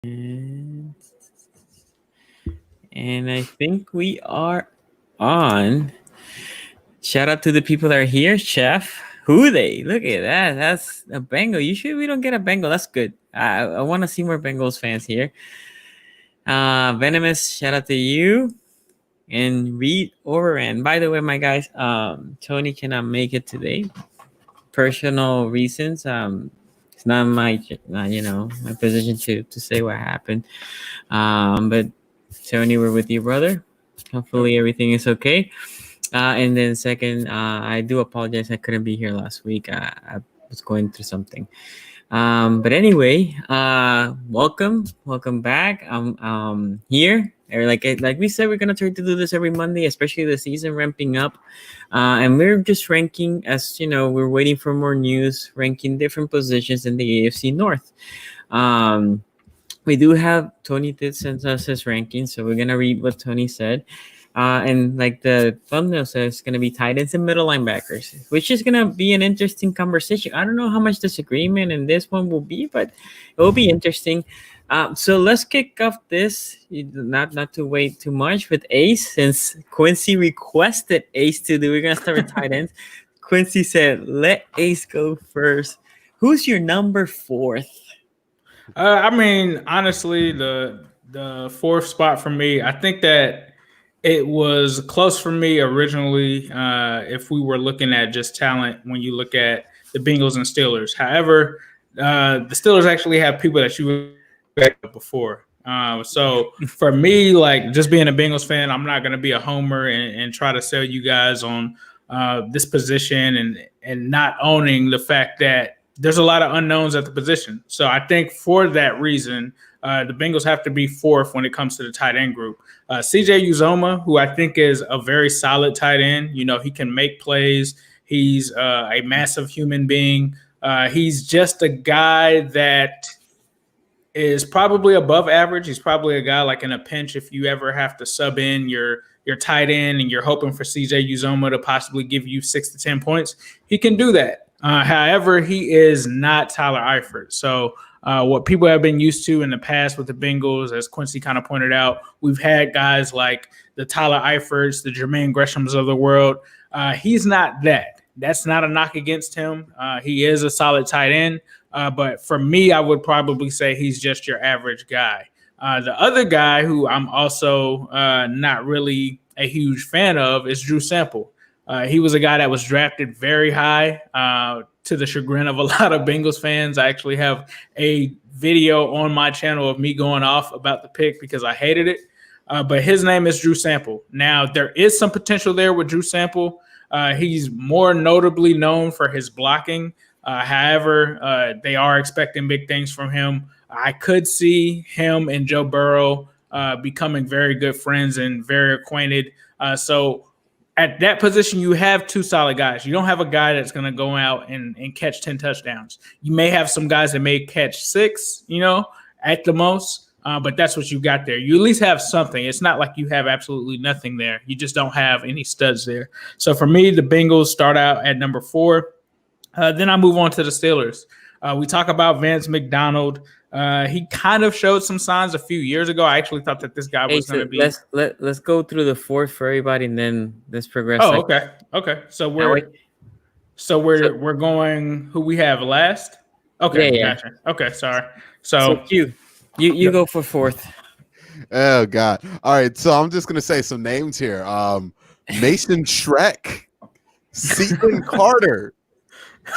And, and I think we are on. Shout out to the people that are here, Chef. Who they? Look at that. That's a Bengal. Usually we don't get a Bengal. That's good. I want to see more Bengals fans here. Venomous, shout out to you. And Reed Overend. By the way, my guys, Tony cannot make it today. Personal reasons. It's not my, my position to say what happened. But Tony, we're with you, brother. Hopefully everything is okay. And then second, I do apologize. I couldn't be here last week. I was going through something. But anyway, welcome back. I'm here. Like we said, we're gonna try to do this every Monday, especially the season ramping up. And we're just ranking, as you know, we're waiting for more news, ranking different positions in the AFC North. We do have Tony did send us his ranking, so we're gonna read what Tony said. And like the thumbnail says, it's going to be tight ends and middle linebackers, which is going to be an interesting conversation. I don't know how much disagreement in this one will be, but it will be interesting. So let's kick off this, not to wait too much, with Ace, since Quincy requested Ace to do. We're going to start with tight ends. Quincy said, let Ace go first. Who's your number fourth? Honestly, the fourth spot for me, I think that it was close for me originally if we were looking at just talent when you look at the Bengals and Steelers. However, the Steelers actually have people that you expected before. So for me, like just being a Bengals fan, I'm not going to be a homer and try to sell you guys on this position and not owning the fact that there's a lot of unknowns at the position. So I think for that reason, the Bengals have to be fourth when it comes to the tight end group. CJ Uzoma, who I think is a very solid tight end. You know, he can make plays. He's a massive human being. He's just a guy that is probably above average. He's probably a guy like in a pinch if you ever have to sub in your tight end and you're hoping for CJ Uzoma to possibly give you 6 to 10 points. He can do that. However, he is not Tyler Eifert. So what people have been used to in the past with the Bengals, as Quincy kind of pointed out, we've had guys like the Tyler Eiferts, the Jermaine Greshams of the world. He's not that. That's not a knock against him. He is a solid tight end. But for me, I would probably say he's just your average guy. The other guy who I'm also not really a huge fan of is Drew Sample. He was a guy that was drafted very high to the chagrin of a lot of Bengals fans. I actually have a video on my channel of me going off about the pick because I hated it. But his name is Drew Sample. Now, there is some potential there with Drew Sample. He's more notably known for his blocking. However, they are expecting big things from him. I could see him and Joe Burrow becoming very good friends and very acquainted. So at that position, you have two solid guys. You don't have a guy that's going to go out and catch 10 touchdowns. You may have some guys that may catch 6, at the most, but that's what you got there. You at least have something. It's not like you have absolutely nothing there. You just don't have any studs there. So for me, the Bengals start out at number 4. Then I move on to the Steelers. We talk about Vance McDonald. He kind of showed some signs a few years ago. I actually thought that this guy was going to be. Let's go through the 4th for everybody, and then let's progress. Oh, okay. So we're going. Who we have last? Okay, yeah. Gotcha. Okay, sorry. So you go for 4th. Oh God! All right, so I'm just gonna say some names here. Mason Shrek, Seaton Carter,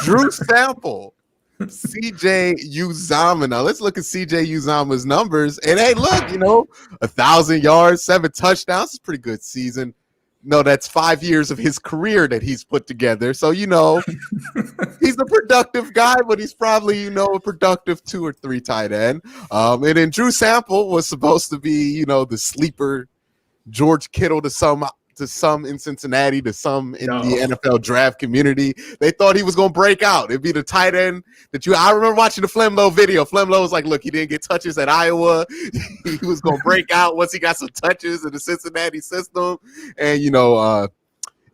Drew Sample, CJ Uzama. Now let's look at CJ Uzama's numbers. And hey, look, 1,000 yards, 7 touchdowns. It's a pretty good season. No, that's 5 years of his career that he's put together. So, he's a productive guy, but he's probably, a productive 2 or 3 tight end. And then Drew Sample was supposed to be, the sleeper George Kittle to some in Cincinnati, to some in the NFL draft community. They thought he was going to break out. It'd be the tight end I remember watching the Flemlow video. Flemlow was like, look, he didn't get touches at Iowa. He was going to break out once he got some touches in the Cincinnati system. And,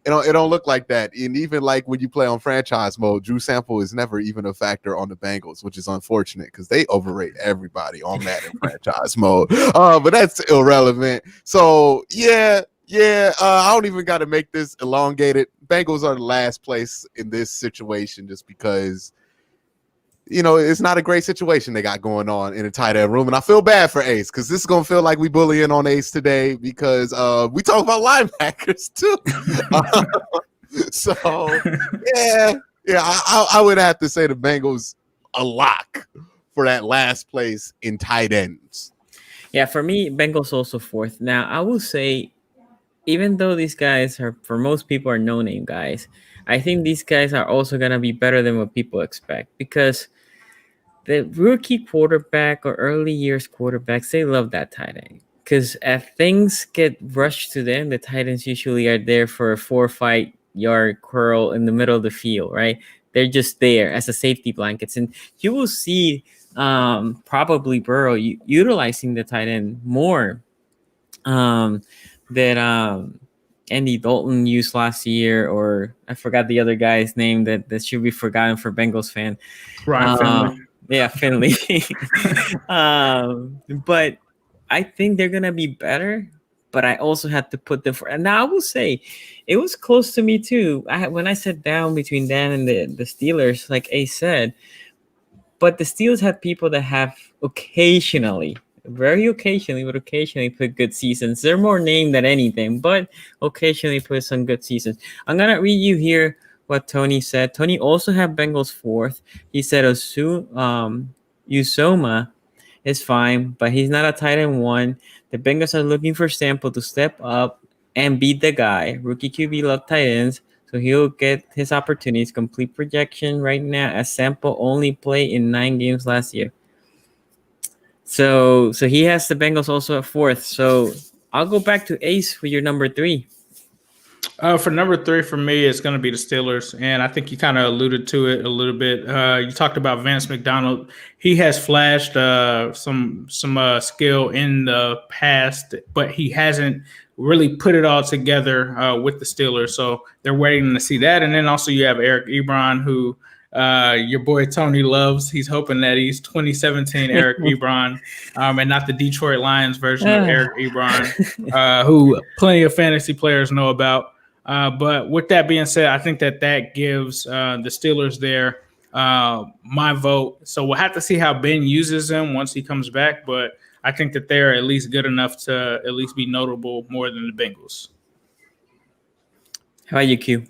it don't look like that. And even like when you play on franchise mode, Drew Sample is never even a factor on the Bengals, which is unfortunate because they overrate everybody on Madden franchise mode. But that's irrelevant. So yeah. I don't even got to make this elongated. Bengals are the last place in this situation just because, it's not a great situation they got going on in a tight end room. And I feel bad for Ace because this is going to feel like we bullying on Ace today because we talk about linebackers too. So, I would have to say the Bengals a lock for that last place in tight ends. Yeah, for me, Bengals also fourth. Now, I will say, even though these guys are, for most people, are no-name guys, I think these guys are also going to be better than what people expect because the rookie quarterback or early years quarterbacks, they love that tight end. Because if things get rushed to them, the tight ends usually are there for a 4 or 5 yard curl in the middle of the field, right? They're just there as a safety blankets. And you will see probably Burrow utilizing the tight end more that Andy Dalton used last year, or I forgot the other guy's name that should be forgotten for Bengals fan. Ryan Finley. Yeah, Finley. But I think they're gonna be better. But I also had to put them for. And now I will say, it was close to me too. When I sat down between Dan and the Steelers, like Ace said, but the Steelers have people that have occasionally, very occasionally, but occasionally put good seasons. They're more named than anything, but occasionally put some good seasons. I'm gonna read you here what Tony said. Tony also had Bengals fourth. He said Usoma is fine, but he's not a tight end one. The Bengals are looking for Sample to step up and beat the guy. Rookie QB love tight ends, so he'll get his opportunities. Complete projection right now as Sample only played in 9 games last year. So he has the Bengals also at fourth. So I'll go back to Ace for your number 3. For number 3 for me, it's going to be the Steelers, and I think you kind of alluded to it a little bit. You talked about Vance McDonald. He has flashed some skill in the past, but he hasn't really put it all together with the Steelers. So they're waiting to see that. And then also you have Eric Ebron, who your boy Tony loves. He's hoping that he's 2017 Eric Ebron and not the Detroit Lions version of Eric Ebron, who plenty of fantasy players know about. But with that being said, I think that gives the Steelers there my vote. So we'll have to see how Ben uses them once he comes back. But I think that they're at least good enough to at least be notable more than the Bengals. How about you, Q?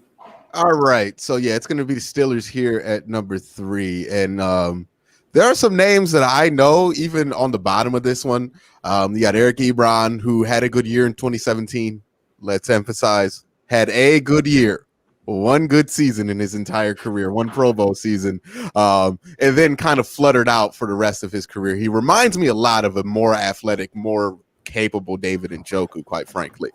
All right. So, yeah, it's going to be the Steelers here at number 3. And there are some names that I know even on the bottom of this one. You got Eric Ebron, who had a good year in 2017. Let's emphasize. Had a good year, one good season in his entire career, one Pro Bowl season, and then kind of fluttered out for the rest of his career. He reminds me a lot of a more athletic, more capable David Njoku, quite frankly.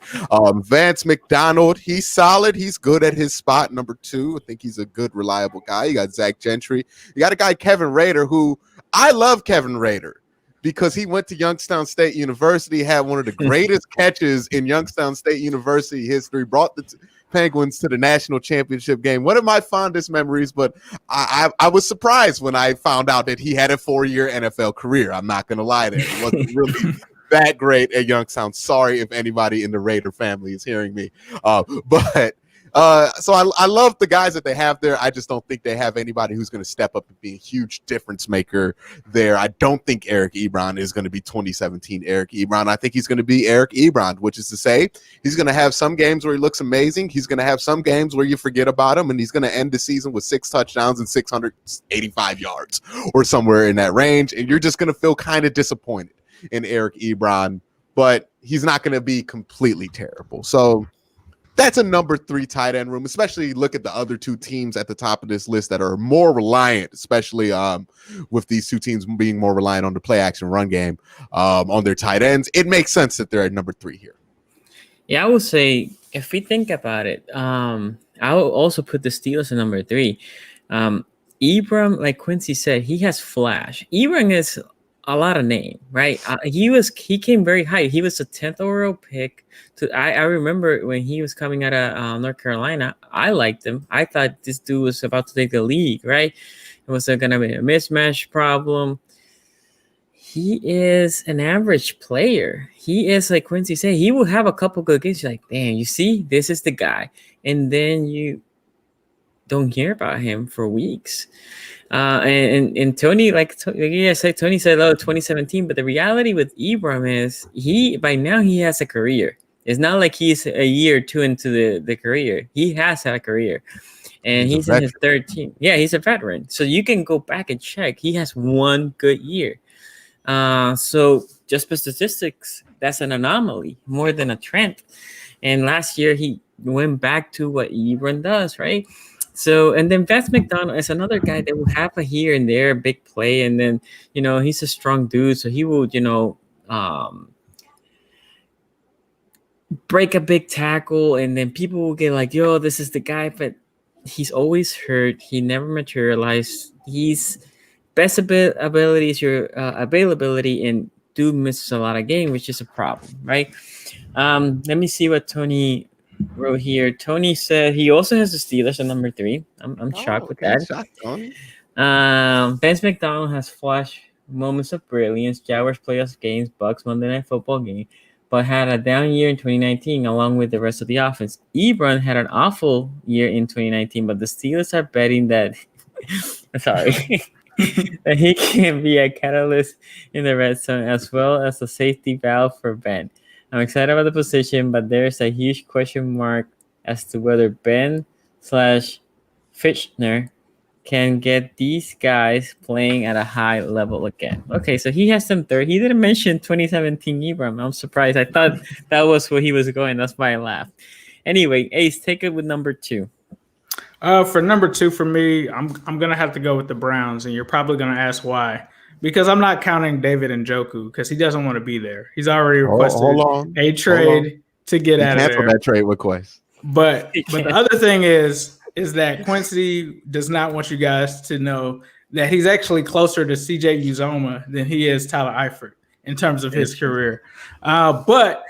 Vance McDonald, he's solid. He's good at his spot, number 2. I think he's a good, reliable guy. You got Zach Gentry. You got a guy, Kevin Rader, who I love Kevin Rader, because he went to Youngstown State University, had one of the greatest catches in Youngstown State University history, brought the Penguins to the national championship game. One of my fondest memories, but I was surprised when I found out that he had a 4-year NFL career. I'm not going to lie there. It wasn't really that great at Youngstown. Sorry if anybody in the Raider family is hearing me. So I love the guys that they have there. I just don't think they have anybody who's going to step up and be a huge difference maker there. I don't think Eric Ebron is going to be 2017 Eric Ebron. I think he's going to be Eric Ebron, which is to say he's going to have some games where he looks amazing. He's going to have some games where you forget about him, and he's going to end the season with 6 touchdowns and 685 yards or somewhere in that range. And you're just going to feel kind of disappointed in Eric Ebron, but he's not going to be completely terrible. So that's a number 3 tight end room, especially look at the other 2 teams at the top of this list that are more reliant, especially with these 2 teams being more reliant on the play action run game on their tight ends. It makes sense that they're at number 3 here. Yeah, I would say if we think about it, I will also put the Steelers at number 3. Ebron, like Quincy said, he has flash. Ebron is a lot of name, right? He came very high. He was a 10th overall pick. I remember when he was coming out of North Carolina, I liked him. I thought this dude was about to take the league, right? It was going to be a mismatch problem. He is an average player. He is like Quincy said. He will have a couple good games. You're like, damn, you see, this is the guy, and then you don't hear about him for weeks. And Tony, I said, Tony said, "Oh, 2017," but the reality with Ibram is by now he has a career. It's not like he's a year or two into the career. He has had a career, and he's in his third team. Yeah, he's a veteran, so you can go back and check. He has one good year. So just for statistics, that's an anomaly more than a trend. And last year he went back to what Ibram does, right? So, and then Vance McDonald is another guy that will have a here and there big play, and then he's a strong dude, so he will break a big tackle, and then people will get like, "Yo, this is the guy," but he's always hurt. He never materialized. His best ability is your availability, and dude misses a lot of games, which is a problem, right? Let me see what Tony wrote here. Tony said he also has the Steelers at number 3. I'm shocked with that. Vance McDonald has flash moments of brilliance, Jaguars playoff games, Bucks Monday Night Football game, but had a down year in 2019 along with the rest of the offense. Ebron had an awful year in 2019, but the Steelers are betting that sorry that he can be a catalyst in the red zone as well as a safety valve for Ben. I'm excited about the position, but there's a huge question mark as to whether Ben/Fitchner can get these guys playing at a high level again. Okay, so he has them third. He didn't mention 2017 Ibram. I'm surprised. I thought that was where he was going. That's why I laughed. Anyway, Ace, take it with number 2. For number 2 for me, I'm gonna have to go with the Browns, and you're probably gonna ask why. Because I'm not counting David Njoku because he doesn't want to be there. He's already requested a trade to get out of there. Cancel that trade request. But the other thing is that Quincy does not want you guys to know that he's actually closer to CJ Uzoma than he is Tyler Eifert in terms of his career. But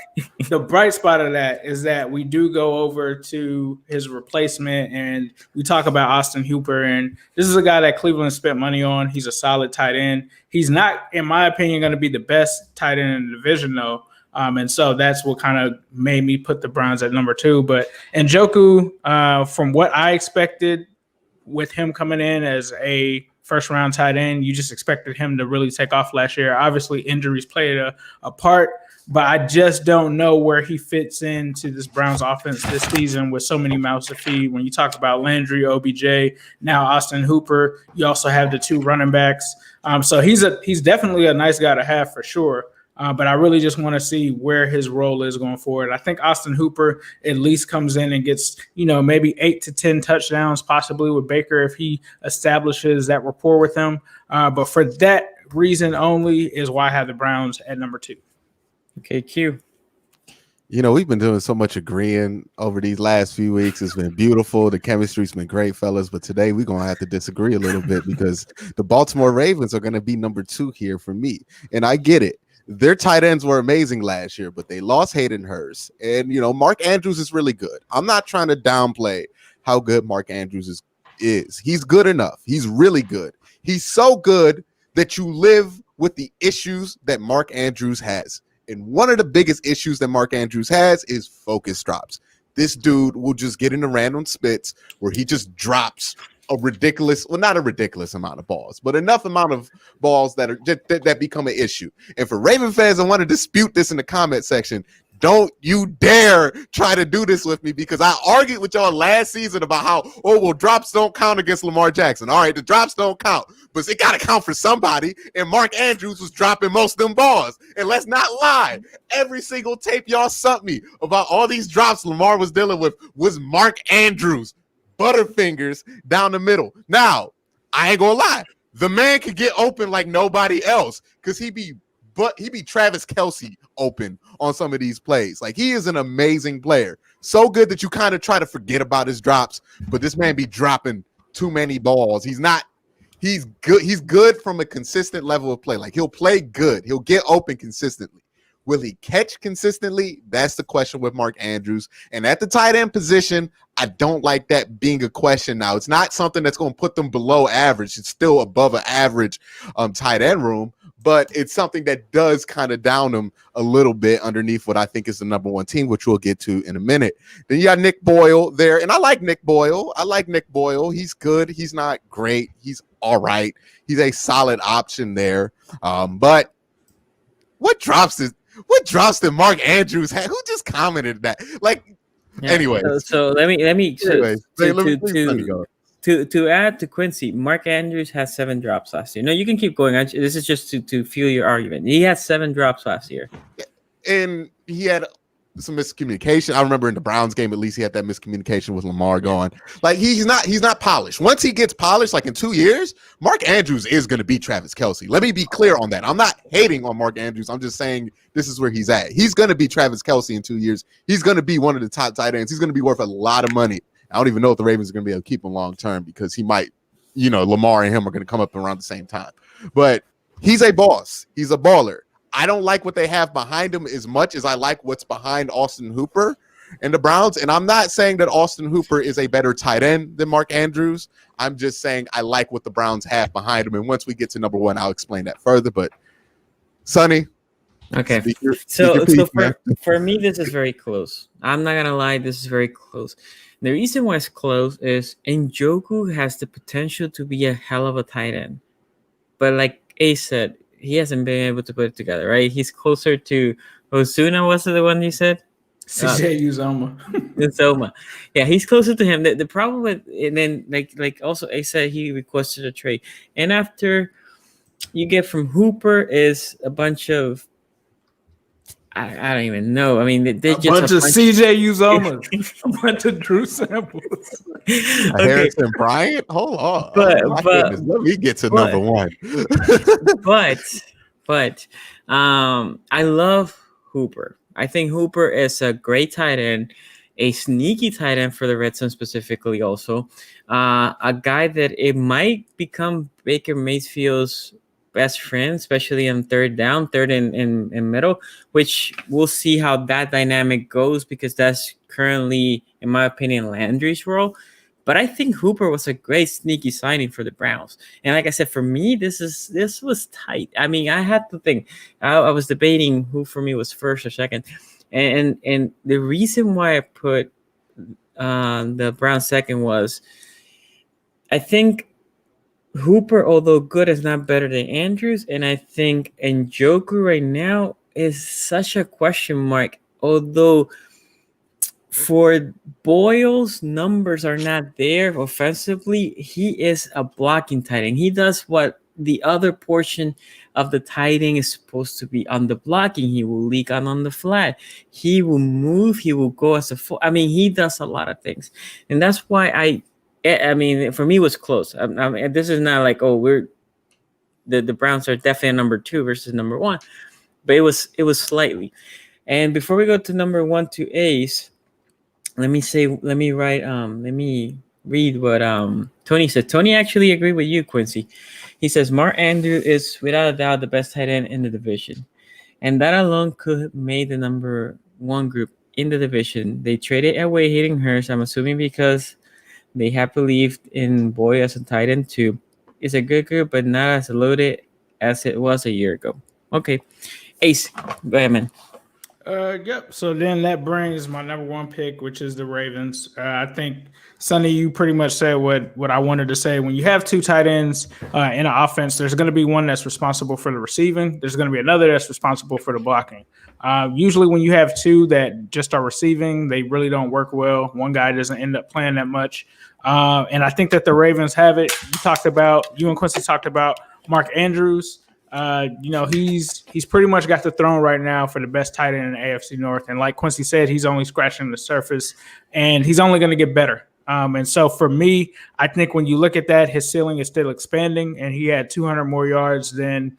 the bright spot of that is that we do go over to his replacement and we talk about Austin Hooper. And this is a guy that Cleveland spent money on. He's a solid tight end. He's not, in my opinion, going to be the best tight end in the division, though. And so that's what kind of made me put the Browns at number 2. But Njoku, from what I expected with him coming in as a first-round tight end, you just expected him to really take off last year. Obviously, injuries played a part, but I just don't know where he fits into this Browns offense this season with so many mouths to feed. When you talk about Landry, OBJ, now Austin Hooper, you also have the 2 running backs. So he's definitely a nice guy to have for sure. But I really just want to see where his role is going forward. I think Austin Hooper at least comes in and gets, maybe 8 to 10 touchdowns, possibly with Baker if he establishes that rapport with him. But for that reason only is why I have the Browns at number 2. Okay, Q. We've been doing so much agreeing over these last few weeks. It's been beautiful. The chemistry's been great, fellas. But today we're going to have to disagree a little bit because the Baltimore Ravens are going to be number 2 here for me. And I get it. Their tight ends were amazing last year, but they lost Hayden Hurst. And, Mark Andrews is really good. I'm not trying to downplay how good Mark Andrews is. He's good enough. He's really good. He's so good that you live with the issues that Mark Andrews has. And one of the biggest issues that Mark Andrews has is focus drops. This dude will just get into random spits where he just drops not a ridiculous amount of balls, but enough amount of balls that are that become an issue. And for Raven fans that want to dispute this in the comment section, don't you dare try to do this with me because I argued with y'all last season about how, drops don't count against Lamar Jackson. All right, the drops don't count, but it got to count for somebody. And Mark Andrews was dropping most of them balls. And let's not lie. Every single tape y'all sent me about all these drops Lamar was dealing with was Mark Andrews. Butterfingers down the middle. Now, I ain't gonna lie. The man could get open like nobody else because he be Travis Kelce open on some of these plays. Like, he is an amazing player. So good that you kind of try to forget about his drops, but this man be dropping too many balls. He's not He's good. He's good from a consistent level of play. Like he'll play good. He'll get open consistently. Will he catch consistently? That's the question with Mark Andrews. And at the tight end position, I don't like that being a question now. It's not something that's going to put them below average. It's still above an average tight end room, but it's something that does kind of down them a little bit underneath what I think is the number one team, which we'll get to in a minute. Then you got Nick Boyle there, and I like Nick Boyle. He's good. He's not great. He's all right. He's a solid option there. But what drops did Mark Andrews have? Who just commented that? Like, anyway. So let me to add to Quincy, Mark Andrews has 7 drops last year. No, you can keep going. This is just to fuel your argument. He had 7 drops last year, and he had some miscommunication. I remember in the Browns game, at least he had that miscommunication with Lamar going. Like he's not polished. Once he gets polished, like in 2 years, Mark Andrews is going to beat Travis Kelce. Let me be clear on that. I'm not hating on Mark Andrews. I'm just saying this is where he's at. He's going to be Travis Kelce in 2 years. He's going to be one of the top tight ends. He's going to be worth a lot of money. I don't even know if the Ravens are going to be able to keep him long term because he might, Lamar and him are going to come up around the same time. But he's a boss. He's a baller. I don't like what they have behind him as much as I like what's behind Austin Hooper and the Browns. And I'm not saying that Austin Hooper is a better tight end than Mark Andrews. I'm just saying I like what the Browns have behind him. And once we get to number 1, I'll explain that further. But Sonny. Okay. For me, this is very close. I'm not going to lie. This is very close. The reason why it's close is Njoku has the potential to be a hell of a tight end. But like Ace said, he hasn't been able to put it together, right? He's closer to Osuna, was it the one you said? CJ Uzoma. Uzoma. Yeah, he's closer to him. The problem with, and then like also Ace said, he requested a trade. And after you get from Hooper is a bunch of, I don't even know. I mean, they're just bunch of CJ Uzomas, a bunch of Drew Samples, Harrison Bryant. Hold on, but let me get to number 1. but I love Hooper. I think Hooper is a great tight end, a sneaky tight end for the Red Sox specifically. Also, a guy that it might become Baker Mayfield's best friend, especially on third and middle, which we'll see how that dynamic goes because that's currently, in my opinion, Landry's role. But I think Hooper was a great sneaky signing for the Browns. And like I said, for me, this was tight. I mean, I had to think. I was debating who for me was first or second. And the reason why I put the Browns second was I think Hooper, although good, is not better than Andrews. And I think Njoku right now is such a question mark. Although for Boyle's numbers are not there offensively, he is a blocking tight end. He does what the other portion of the tight end is supposed to be on the blocking. He will leak on the flat. He will move. He will go as a full. I mean, he does a lot of things. And that's why I mean, for me, it was close. I mean, this is not like, oh, the Browns are definitely number 2 versus number 1, but it was slightly. And before we go to number 1 to Ace, let me read what Tony said. Tony actually agreed with you, Quincy. He says Mark Andrews is without a doubt the best tight end in the division, and that alone could have made the number 1 group in the division. They traded away Hayden Hurst, I'm assuming because they have believed in Boyd as a tight end too. It's a good group, but not as loaded as it was a year ago. Okay. Ace, go ahead, man. Yep. So then that brings my number 1 pick, which is the Ravens. I think, Sonny, you pretty much said what I wanted to say. When you have 2 tight ends in an offense, there's going to be one that's responsible for the receiving. There's going to be another that's responsible for the blocking. Usually when you have 2 that just are receiving, they really don't work well. One guy doesn't end up playing that much. And I think that the Ravens have it. You and Quincy talked about Mark Andrews. He's pretty much got the throne right now for the best tight end in the AFC North. And like Quincy said, he's only scratching the surface, and he's only going to get better. And so for me, I think when you look at that, his ceiling is still expanding, and he had 200 more yards than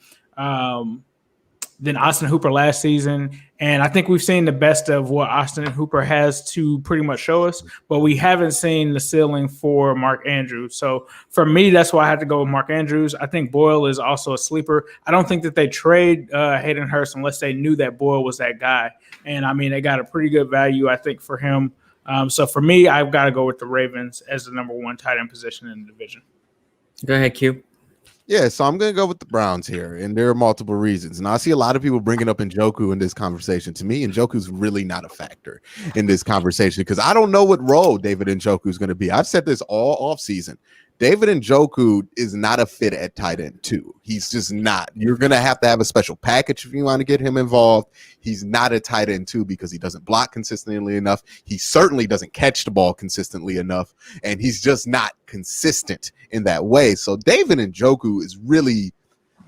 than Austin Hooper last season. And I think we've seen the best of what Austin Hooper has to pretty much show us, but we haven't seen the ceiling for Mark Andrews. So for me, that's why I had to go with Mark Andrews. I think Boyle is also a sleeper. I don't think that they trade Hayden Hurst unless they knew that Boyle was that guy. And I mean, they got a pretty good value, I think, for him. So for me, I've got to go with the Ravens as the number one tight end position in the division. Go ahead, Q. Yeah, so I'm going to go with the Browns here, and there are multiple reasons. And I see a lot of people bringing up Njoku in this conversation. To me, Njoku's really not a factor in this conversation because I don't know what role David Njoku is going to be. I've said this all offseason. David Njoku is not a fit at tight end 2. He's just not. You're going to have a special package if you want to get him involved. He's not a tight end 2 because he doesn't block consistently enough. He certainly doesn't catch the ball consistently enough, and he's just not consistent in that way. So David Njoku is really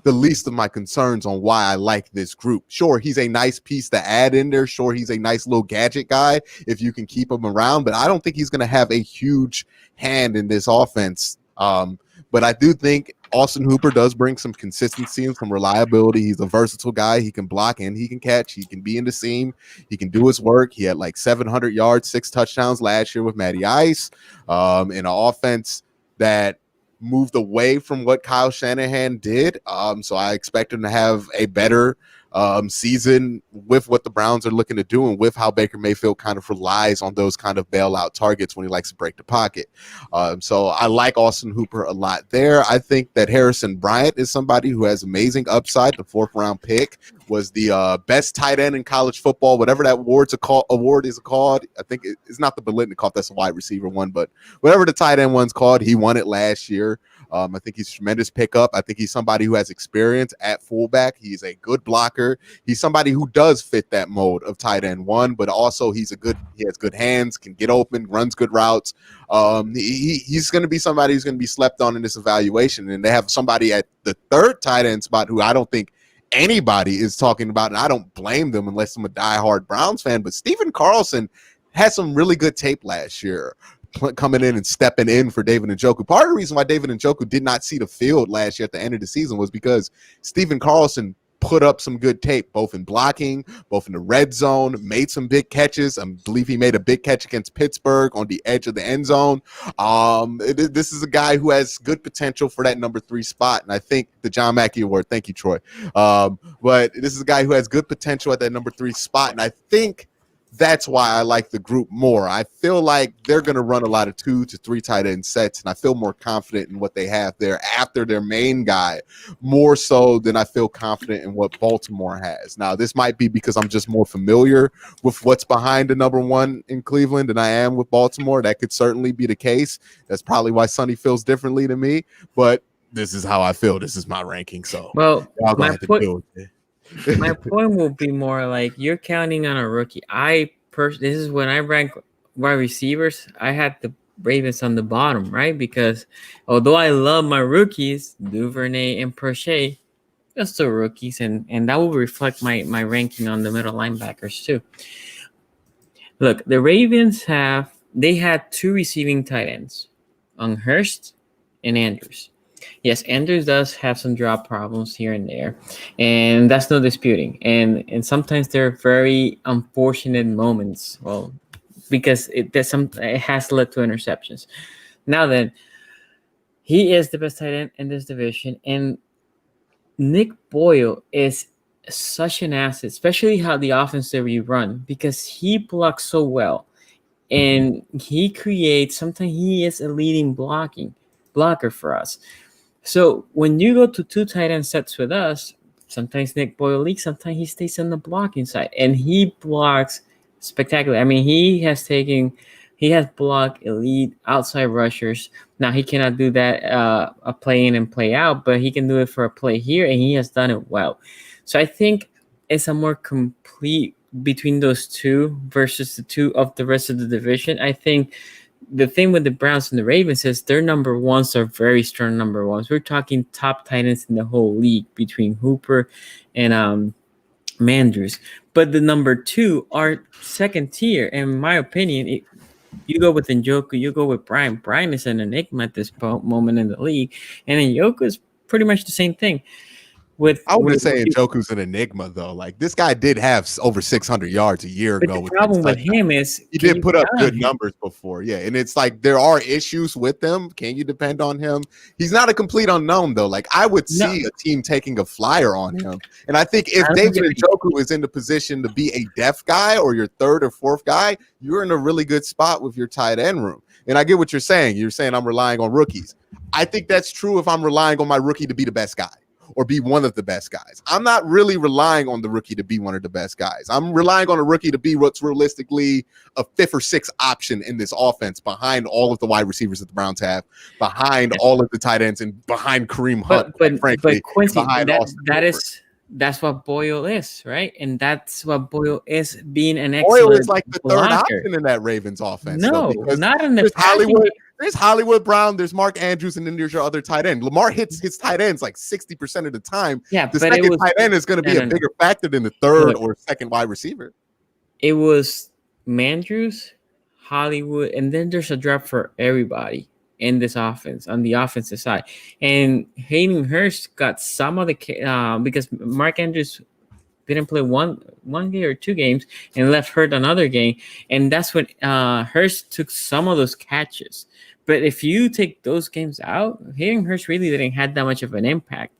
the least of my concerns on why I like this group. Sure, he's a nice piece to add in there. Sure, he's a nice little gadget guy if you can keep him around, but I don't think he's going to have a huge hand in this offense. But I do think Austin Hooper does bring some consistency and some reliability. He's a versatile guy. He can block and he can catch. He can be in the seam. He can do his work. He had like 700 yards, 6 touchdowns last year with Matty Ice in an offense that moved away from what Kyle Shanahan did. So I expect him to have a better season with what the Browns are looking to do and with how Baker Mayfield kind of relies on those kind of bailout targets when he likes to break the pocket. So I like Austin Hooper a lot there. I think that Harrison Bryant is somebody who has amazing upside. The 4th round pick was the best tight end in college football, whatever that award is called. I think it's not the Biletnikoff, that's a wide receiver one, but whatever the tight end one's called, he won it last year. I think he's a tremendous pickup. I think he's somebody who has experience at fullback. He's a good blocker. He's somebody who does fit that mold of tight end 1, but also he has good hands, can get open, runs good routes. He's going to be somebody who's going to be slept on in this evaluation. And they have somebody at the 3rd tight end spot who I don't think anybody is talking about, and I don't blame them unless I'm a diehard Browns fan, but Stephen Carlson had some really good tape last year coming in and stepping in for David Njoku. Part of the reason why David Njoku did not see the field last year at the end of the season was because Stephen Carlson put up some good tape, both in blocking, both in the red zone, made some big catches. I believe he made a big catch against Pittsburgh on the edge of the end zone. This is a guy who has good potential for that number 3 spot, and I think the John Mackey Award. Thank you, Troy. But this is a guy who has good potential at that number 3 spot, and I think that's why I like the group more. I feel like they're going to run a lot of 2 to 3 tight end sets, and I feel more confident in what they have there after their main guy, more so than I feel confident in what Baltimore has. Now, this might be because I'm just more familiar with what's behind the number 1 in Cleveland than I am with Baltimore. That could certainly be the case. That's probably why Sonny feels differently to me, but this is how I feel. This is my ranking. So, well, my point will be more like you're counting on a rookie. This is when I rank wide receivers. I had the Ravens on the bottom, right? Because although I love my rookies, Duvernay and Prochet, they're still rookies, and that will reflect my ranking on the middle linebackers too. Look, the Ravens had 2 receiving tight ends, on Hurst and Andrews. Yes, Andrews does have some drop problems here and there, and that's no disputing. And sometimes they're very unfortunate moments. Well, because it has led to interceptions. Now then, he is the best tight end in this division, and Nick Boyle is such an asset, especially how the offense that we run, because he blocks so well, and he creates. Sometimes he is a leading blocker for us. So when you go to 2 tight end sets with us, sometimes Nick Boyle leaks, sometimes he stays on the blocking side, and he blocks spectacularly. I mean, he has blocked elite outside rushers. Now he cannot do that a play in and play out, but he can do it for a play here, and he has done it well. So I think it's a more complete between those 2 versus the 2 of the rest of the division. I think the thing with the Browns and the Ravens is their number 1s are very strong number 1s. We're talking top tight ends in the whole league between Hooper and Mandrews. But the number 2 are second tier. In my opinion, you go with Njoku, you go with Brian. Brian is an enigma at this moment in the league. And Njoku is pretty much the same thing. I wouldn't with say Njoku's an enigma though. Like this guy did have over 600 yards a year but ago. the problem with touchdowns. him is He can did you put up count on good him? numbers before, yeah. And it's like there are issues with him. Can you depend on him? He's not a complete unknown though. Like I would No. see a team taking a flyer on him. And I think if I don't David think Njoku is in the position to be a depth guy or your third or fourth guy, you're in a really good spot with your tight end room. And I get what you're saying. You're saying I'm relying on rookies. I think that's true if I'm relying on my rookie to be the best guy or be one of the best guys. I'm not really relying on the rookie to be one of the best guys. I'm relying on a rookie to be what's realistically a fifth or sixth option in this offense behind all of the wide receivers that the Browns have, behind all of the tight ends, and behind Kareem Hunt, but Quincy, behind Austin Hooper. that's what Boyle is, right? And that's what Boyle is, being an Boyle excellent is like the blocker. third option in that Ravens offense. No, though, because not in the there's passing Hollywood. game. There's Hollywood Brown. There's Mark Andrews, and then there's your other tight end. Lamar hits his tight ends like 60% of the time. Yeah, The but it second was tight end is going to be a bigger factor than the third or second wide receiver. It was Mandrews, Hollywood, and then there's a drop for everybody in this offense on the offensive side. And Hayden Hurst got some of the because Mark Andrews didn't play one game or 2 games and left hurt another game, and that's when Hurst took some of those catches. But if you take those games out, Hayden Hurst really didn't have that much of an impact.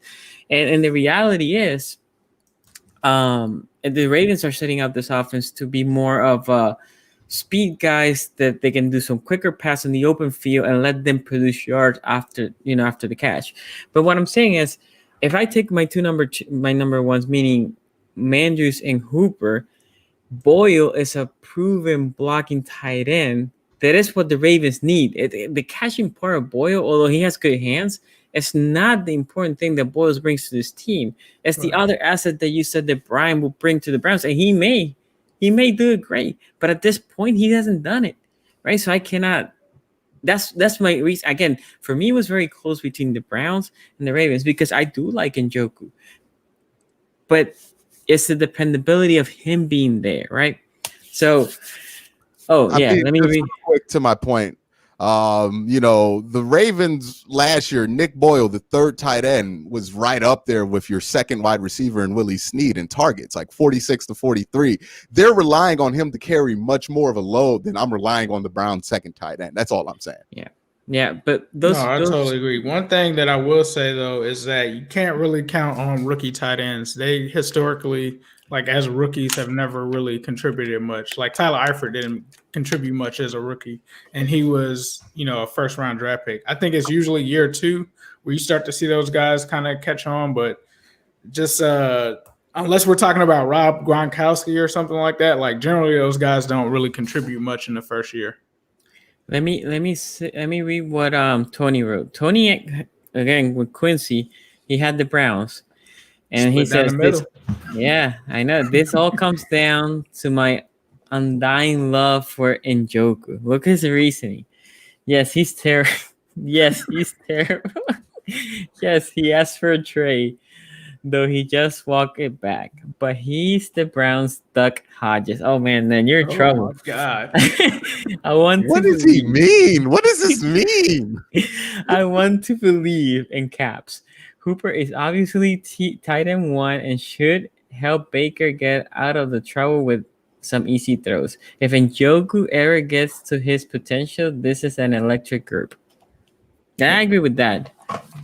And the reality is, the Ravens are setting up this offense to be more of speed guys that they can do some quicker pass in the open field and let them produce yards after the catch. But what I'm saying is, if I take my number ones, meaning Mandrews and Hooper, Boyle is a proven blocking tight end. That is what the Ravens need. The catching part of Boyle, although he has good hands, it's not the important thing that Boyle brings to this team. It's the other asset that you said that Brian will bring to the Browns, and he may do it great, but at this point he hasn't done it, right? So I cannot. That's my reason. Again, for me, it was very close between the Browns and the Ravens because I do like Njoku, but it's the dependability of him being there, right? So, let me read quick to my point. The Ravens last year, Nick Boyle, the third tight end, was right up there with your second wide receiver and Willie Snead in targets, like 46 to 43. They're relying on him to carry much more of a load than I'm relying on the Browns' second tight end. That's all I'm saying. Yeah, but I totally agree. One thing that I will say though is that you can't really count on rookie tight ends. They historically, like as rookies, have never really contributed much. Like Tyler Eifert didn't contribute much as a rookie, and he was, a first round draft pick. I think it's usually year 2 where you start to see those guys kind of catch on, but just unless we're talking about Rob Gronkowski or something like that, like generally those guys don't really contribute much in the first year. Let me read what Tony wrote. Tony, again with Quincy, he had the Browns, and he says this. Yeah, I know. This all comes down to my undying love for Njoku. Look at his reasoning. Yes, he's terrible. Yes, he's terrible. Yes, he asked for a trade, though he just walked it back. But he's the Browns' Duck Hodges. Oh man, then you're in trouble. Oh my God. What does he mean? What does this mean? I want to believe in caps. Hooper is obviously tight end 1 and should help Baker get out of the trouble with some easy throws. If Njoku ever gets to his potential, this is an electric group. And I agree with that.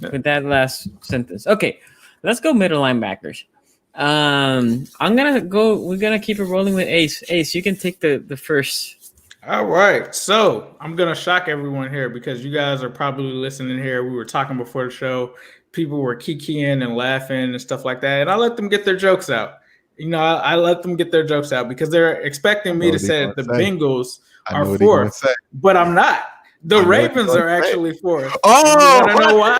With that last sentence. Okay, let's go middle linebackers. We're gonna keep it rolling with Ace. Ace, you can take the first. All right. So I'm gonna shock everyone here because you guys are probably listening here. We were talking before the show. People were kikiing and laughing and stuff like that. And I let them get their jokes out. I let them get their jokes out because they're expecting me to say that the Bengals are 4th, but I'm not. The Ravens are actually 4th. Oh, you want to know why?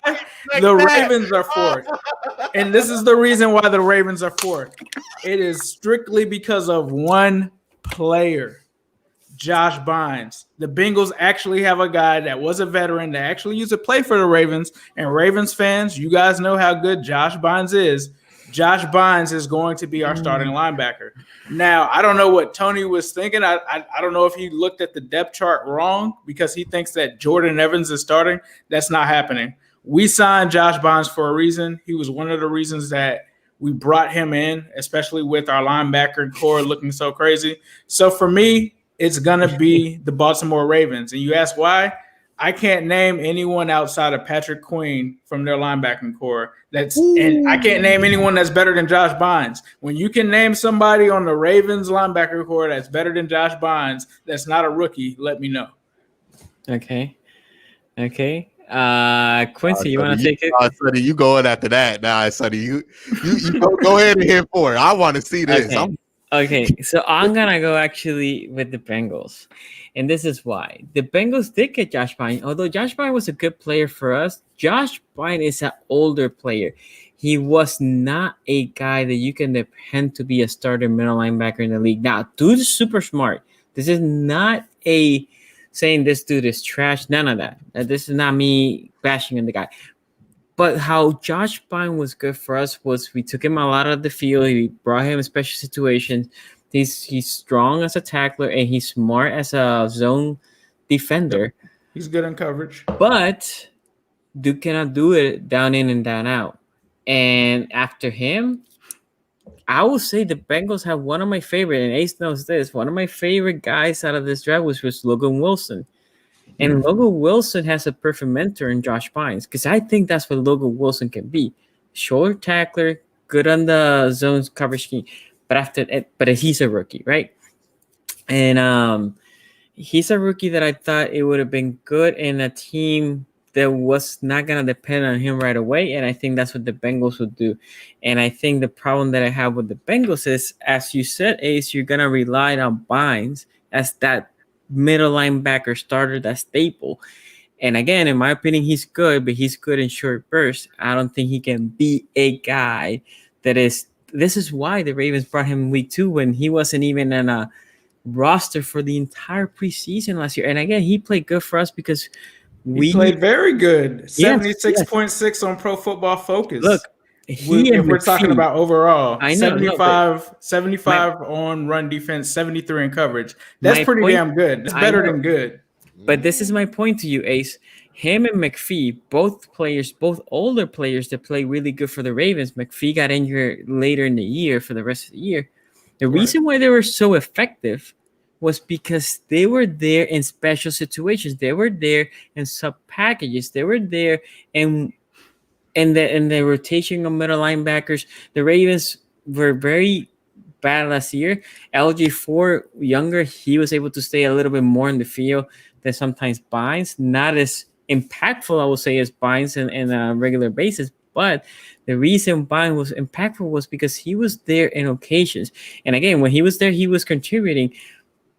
The Ravens are 4th. And this is the reason why the Ravens are 4th. It is strictly because of one player, Josh Bynes. The Bengals actually have a guy that was a veteran that actually used to play for the Ravens. And Ravens fans, you guys know how good Josh Bynes is. Josh Bynes is going to be our starting linebacker. Now, I don't know what Tony was thinking. I don't know if he looked at the depth chart wrong because he thinks that Jordan Evans is starting. That's not happening. we signed Josh Bonds for a reason. He was one of the reasons that we brought him in, especially with our linebacker core looking so crazy. So for me, it's going to be the Baltimore Ravens. And you ask why? I can't name anyone outside of Patrick Queen from their linebacking core. And I can't name anyone that's better than Josh Bonds. When you can name somebody on the Ravens linebacker core that's better than Josh Bonds, that's not a rookie, let me know. Okay. Quincy, you want to take it? Sonny, you going after that? Nah, Sonny, you go ahead and hit for it. I want to see this. Okay, so I'm gonna go actually with the Bengals, and this is why. The Bengals did get Josh Bynum. Although Josh Bynum was a good player for us, Josh Bynum is an older player. He was not a guy that you can depend to be a starter middle linebacker in the league. Now, dude is super smart. This is not a saying this dude is trash. None of that. This is not me bashing on the guy. But how Josh Bynum was good for us was we took him a lot of the field. We brought him in special situations. He's strong as a tackler and he's smart as a zone defender. He's good in coverage. But Duke cannot do it down in and down out. And after him, I will say the Bengals have one of my favorite, and Ace knows this, one of my favorite guys out of this draft was Logan Wilson. And Logan Wilson has a perfect mentor in Josh Bynes because I think that's what Logan Wilson can be. Short tackler, good on the zones coverage scheme. But he's a rookie, right? And he's a rookie that I thought it would have been good in a team that was not going to depend on him right away. And I think that's what the Bengals would do. And I think the problem that I have with the Bengals is, as you said, Ace, you're going to rely on Bynes as that middle linebacker starter, that staple. And again, in my opinion, he's good, but he's good in short bursts. I don't think he can be a guy that is. This is why the Ravens brought him in week 2 when he wasn't even in a roster for the entire preseason last year. And again, he played good for us because he played very good. 76.6 on Pro Football Focus. Look, if we're talking about overall, I know, 75 on run defense, 73 in coverage. That's pretty damn good. It's better than good. But this is my point to you, Ace. Him and McPhee, both older players that play really good for the Ravens. McPhee got injured later in the year for the rest of the year. The reason why they were so effective was because they were there in special situations. They were there in sub packages. They were there in the rotation of middle linebackers. The Ravens were very bad last year. LG4 younger, he was able to stay a little bit more in the field than sometimes Bynes. Not as impactful, I would say, as Bynes in a regular basis. But the reason Bynes was impactful was because he was there in occasions. And again, when he was there, he was contributing.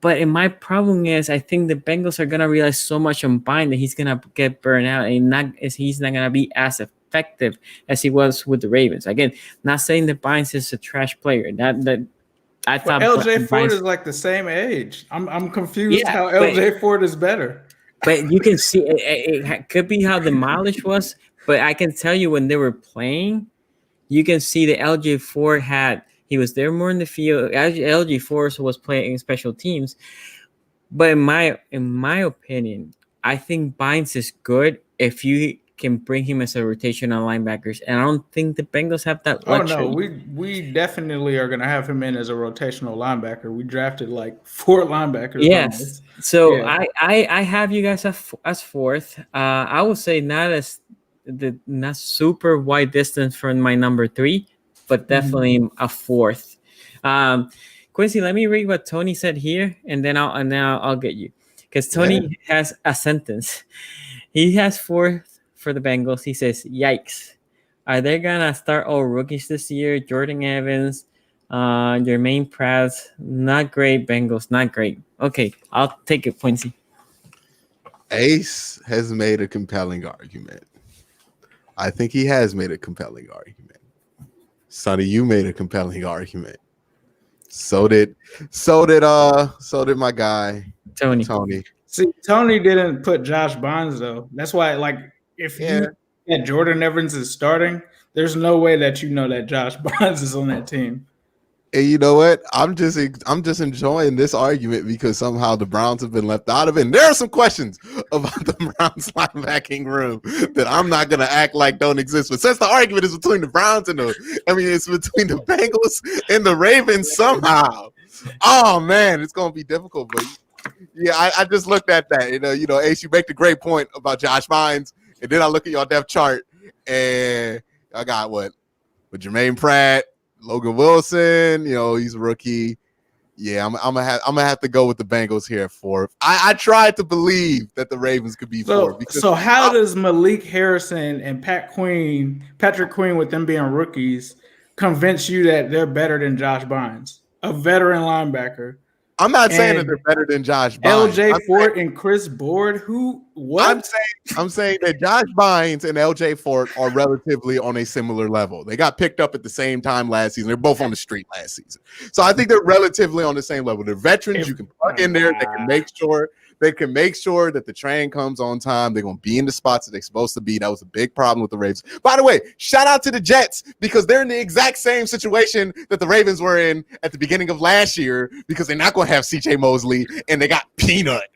But my problem is, I think the Bengals are gonna realize so much on Bynes that he's gonna get burned out, and he's not gonna be as effective as he was with the Ravens. Again, not saying that Bynes is a trash player. That I thought LJ Ford is like the same age. I'm confused how LJ Ford is better. But you can see it could be how the mileage was. But I can tell you when they were playing, you can see that LJ Ford he was there more in the field. LG Ford was playing special teams. But in my opinion, I think Bynes is good if you can bring him as a rotational linebackers. And I don't think the Bengals have that luxury. Oh, no. We definitely are going to have him in as a rotational linebacker. We drafted like 4 linebackers. Yes. So yeah. I have you guys as fourth. I would say not super wide distance from my number 3. But definitely a fourth. Quincy, let me read what Tony said here, and then I'll get you, because Tony has a sentence. He has fourth for the Bengals. He says, "Yikes! Are they gonna start all rookies this year? Jordan Evans, Jermaine Pratt, not great. Bengals, not great." Okay, I'll take it, Quincy. Ace has made a compelling argument. I think he has made a compelling argument. Sonny, you made a compelling argument. So did my guy Tony. See, Tony didn't put Josh Bynes though. That's why, like, if you had Jordan Evans is starting, there's no way that you know that Josh Bynes is on that team. And you know what? I'm just enjoying this argument because somehow the Browns have been left out of it. And there are some questions about the Browns linebacking room that I'm not gonna act like don't exist. But since the argument is between the Browns and it's between the Bengals and the Ravens somehow. Oh man, it's gonna be difficult. But yeah, I just looked at that. Ace, you make the great point about Josh Bynes, and then I look at your depth chart, and I got with Jermaine Pratt. Logan Wilson, he's a rookie. Yeah, I'm gonna have to go with the Bengals here for. I tried to believe that the Ravens could be four. So how does Malik Harrison and Patrick Queen, with them being rookies, convince you that they're better than Josh Bynes, a veteran linebacker? I'm not saying that they're better than Josh Bynes. LJ Fort and Chris Board, what? I'm saying that Josh Bynes and LJ Fort are relatively on a similar level. They got picked up at the same time last season. They're both on the street last season. So I think they're relatively on the same level. They're veterans. You can plug in there. They can make sure that the train comes on time. They're going to be in the spots that they're supposed to be. That was a big problem with the Ravens. By the way, shout out to the Jets because they're in the exact same situation that the Ravens were in at the beginning of last year because they're not going to have CJ Mosley and they got Peanut,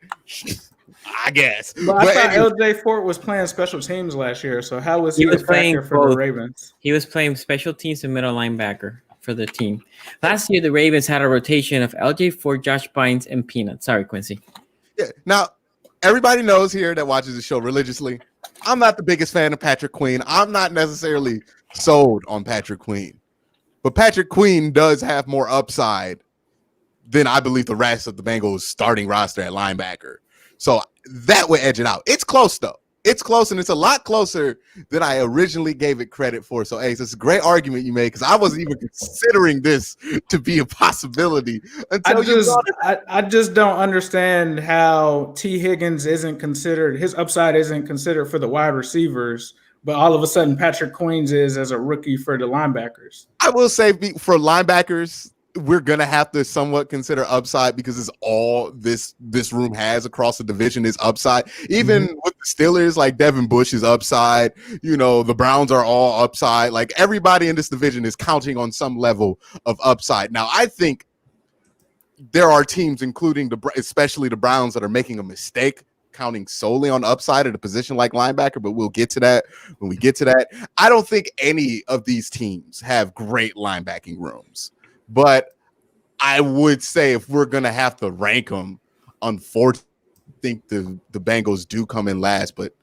I guess. But I thought LJ Fort was playing special teams last year. So how was he a factor for the Ravens? He was playing special teams and middle linebacker for the team. Last year, the Ravens had a rotation of LJ Fort, Josh Bynes, and Peanut. Sorry, Quincy. Yeah. Now, everybody knows here that watches the show religiously, I'm not the biggest fan of Patrick Queen. I'm not necessarily sold on Patrick Queen. But Patrick Queen does have more upside than I believe the rest of the Bengals starting roster at linebacker. So that would edge it out. It's close, though. It's close, and it's a lot closer than I originally gave it credit for. So, Ace, it's a great argument you made because I wasn't even considering this to be a possibility until I just don't understand how T. Higgins isn't considered. His upside isn't considered for the wide receivers, but all of a sudden Patrick Queens is as a rookie for the linebackers. I will say for linebackers, we're gonna have to somewhat consider upside because it's all this room has across the division is upside. Even with the Steelers, like Devin Bush is upside. The Browns are all upside. Like everybody in this division is counting on some level of upside. Now, I think there are teams, including especially the Browns, that are making a mistake counting solely on upside at a position like linebacker, but we'll get to that when we get to that. I don't think any of these teams have great linebacking rooms. But I would say if we're going to have to rank them, unfortunately, I think the Bengals do come in last, but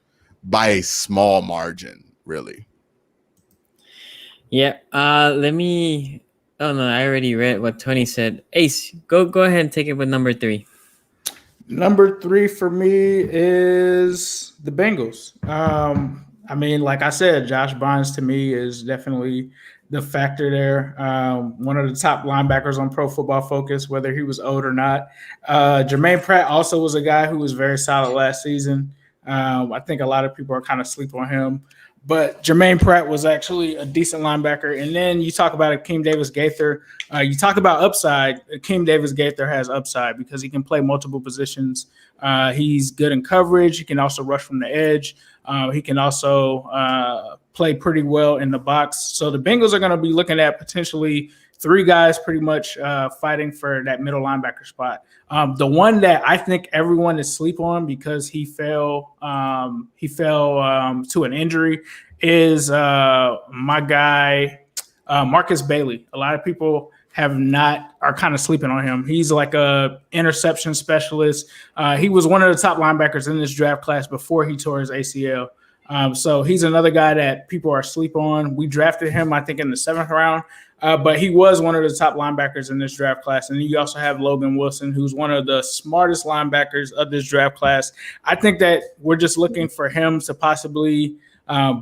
by a small margin, really. Yeah. Let me. Oh, no, I already read what Tony said. Ace, go ahead and take it with number 3. Number 3 for me is the Bengals. Like I said, Josh Bynes to me is definitely the factor there. One of the top linebackers on Pro Football Focus, whether he was owed or not. Jermaine Pratt also was a guy who was very solid last season. I think a lot of people are kind of sleep on him. But Jermaine Pratt was actually a decent linebacker. And then you talk about Akeem Davis-Gaither. You talk about upside. Akeem Davis-Gaither has upside because he can play multiple positions. He's good in coverage. He can also rush from the edge. He can also play pretty well in the box. So the Bengals are going to be looking at potentially 3 guys pretty much fighting for that middle linebacker spot. The one that I think everyone is sleep on because he fell to an injury is my guy Marcus Bailey. A lot of people are kind of sleeping on him. He's like a interception specialist. He was one of the top linebackers in this draft class before he tore his ACL. So he's another guy that people are asleep on. We drafted him, I think, in the 7th round, but he was one of the top linebackers in this draft class. And then you also have Logan Wilson, who's one of the smartest linebackers of this draft class. I think that we're just looking for him to possibly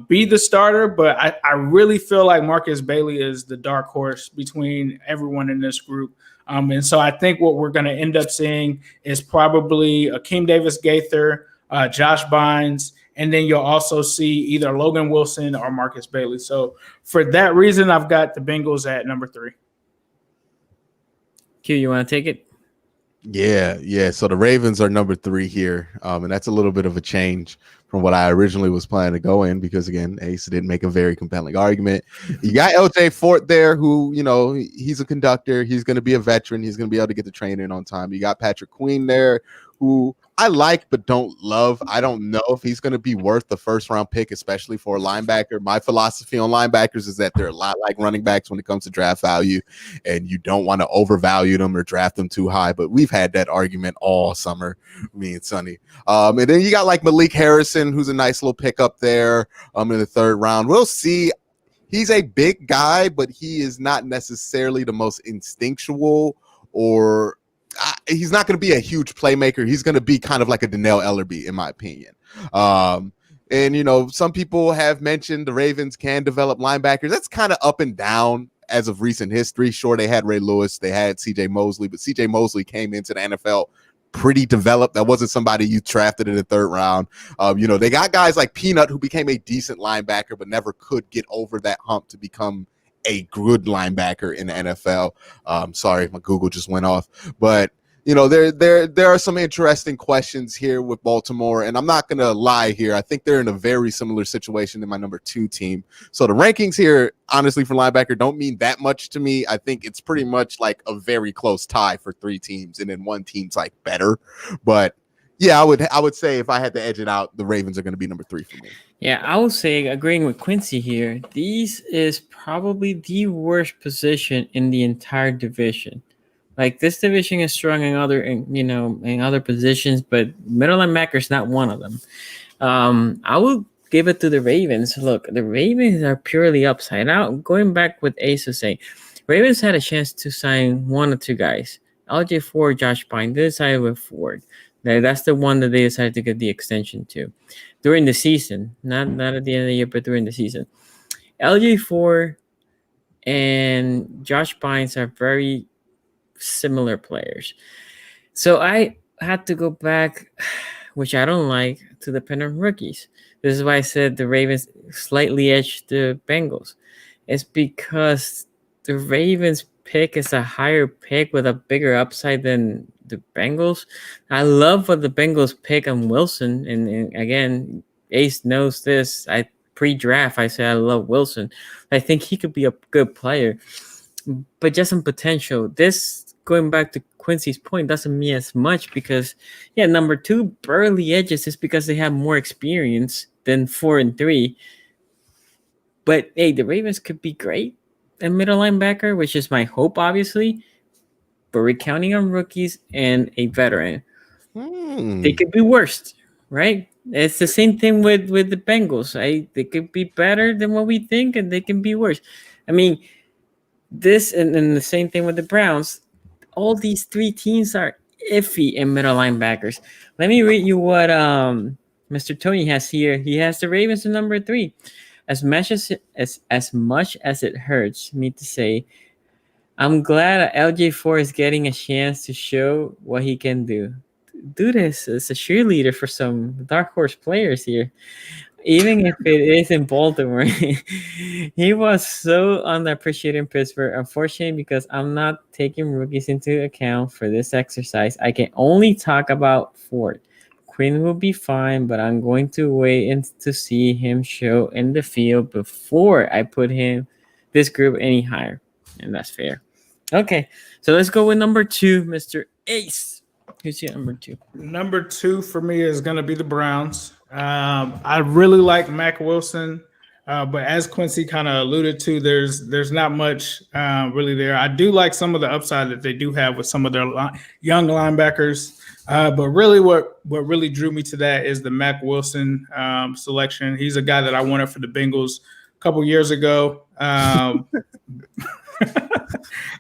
be the starter, but I really feel like Marcus Bailey is the dark horse between everyone in this group. And so I think what we're going to end up seeing is probably Akeem Davis-Gaither, Josh Bynes, and then you'll also see either Logan Wilson or Marcus Bailey. So for that reason, I've got the Bengals at number 3. Q, you want to take it? Yeah. So the Ravens are number 3 here, and that's a little bit of a change from what I originally was planning to go in because, again, Ace didn't make a very compelling argument. You got LJ Fort there who, he's a conductor. He's going to be a veteran. He's going to be able to get the train in on time. You got Patrick Queen there who I like but don't love. I don't know if he's going to be worth the first-round pick, especially for a linebacker. My philosophy on linebackers is that they're a lot like running backs when it comes to draft value, and you don't want to overvalue them or draft them too high. But we've had that argument all summer, me and Sonny. And then you got like Malik Harrison, who's a nice little pickup there in the third round. We'll see. He's a big guy, but he is not necessarily the most instinctual or he's not going to be a huge playmaker. He's going to be kind of like a Donnell Ellerbe, in my opinion. And, some people have mentioned the Ravens can develop linebackers. That's kind of up and down as of recent history. Sure, they had Ray Lewis. They had C.J. Mosley, but C.J. Mosley came into the NFL pretty developed. That wasn't somebody you drafted in the third round. They got guys like Peanut who became a decent linebacker but never could get over that hump to become a good linebacker in the NFL. Sorry, my Google just went off. But, there are some interesting questions here with Baltimore, and I'm not going to lie here. I think they're in a very similar situation than my number 2 team. So the rankings here, honestly, for linebacker don't mean that much to me. I think it's pretty much like a very close tie for 3 teams, and then one team's like better. But yeah, I would say if I had to edge it out, the Ravens are going to be number 3 for me. Yeah, I would say, agreeing with Quincy here, these is probably the worst position in the entire division. Like, this division is strong in other positions, but middle linebacker is not one of them. I will give it to the Ravens. Look, the Ravens are purely upside. Now, going back with Ace was saying, Ravens had a chance to sign 1 or 2 guys. LJ Ford, Josh Pine. They decided with Ford. That's the one that they decided to get the extension to during the season, not at the end of the year, but during the season. LJ Ford and Josh Bynes are very similar players. So I had to go back, which I don't like, to depend on rookies. This is why I said the Ravens slightly edged the Bengals. It's because the Ravens pick is a higher pick with a bigger upside than the Bengals. I love what the Bengals pick on Wilson. And again, Ace knows this. Pre-draft, I said I love Wilson. I think he could be a good player. But just on potential, this, going back to Quincy's point, doesn't mean as much because, number 2 barely edges is because they have more experience than 4 and 3. But, hey, the Ravens could be great at middle linebacker, which is my hope, obviously. But we're counting on rookies and a veteran. They could be worse, right? It's the same thing with the Bengals. They could be better than what we think, and they can be worse. I mean, this and the same thing with the Browns. All these 3 teams are iffy in middle linebackers. Let me read you what Mr. Tony has here. He has the Ravens at number 3. As much as it hurts me to say, I'm glad LJ4 is getting a chance to show what he can do. Dude is a cheerleader for some dark horse players here. Even if it is in Baltimore. He was so underappreciated in Pittsburgh. Unfortunately, because I'm not taking rookies into account for this exercise, I can only talk about Ford. Quinn will be fine, but I'm going to wait to see him show in the field before I put this group any higher. And that's fair. Okay, so let's go with number 2, Mr. Ace. Who's your number 2? Number 2 for me is going to be the Browns. I really like Mac Wilson, but as Quincy kind of alluded to, there's not much really there. I do like some of the upside that they do have with some of their young linebackers, but really what really drew me to that is the Mac Wilson selection. He's a guy that I wanted for the Bengals a couple years ago.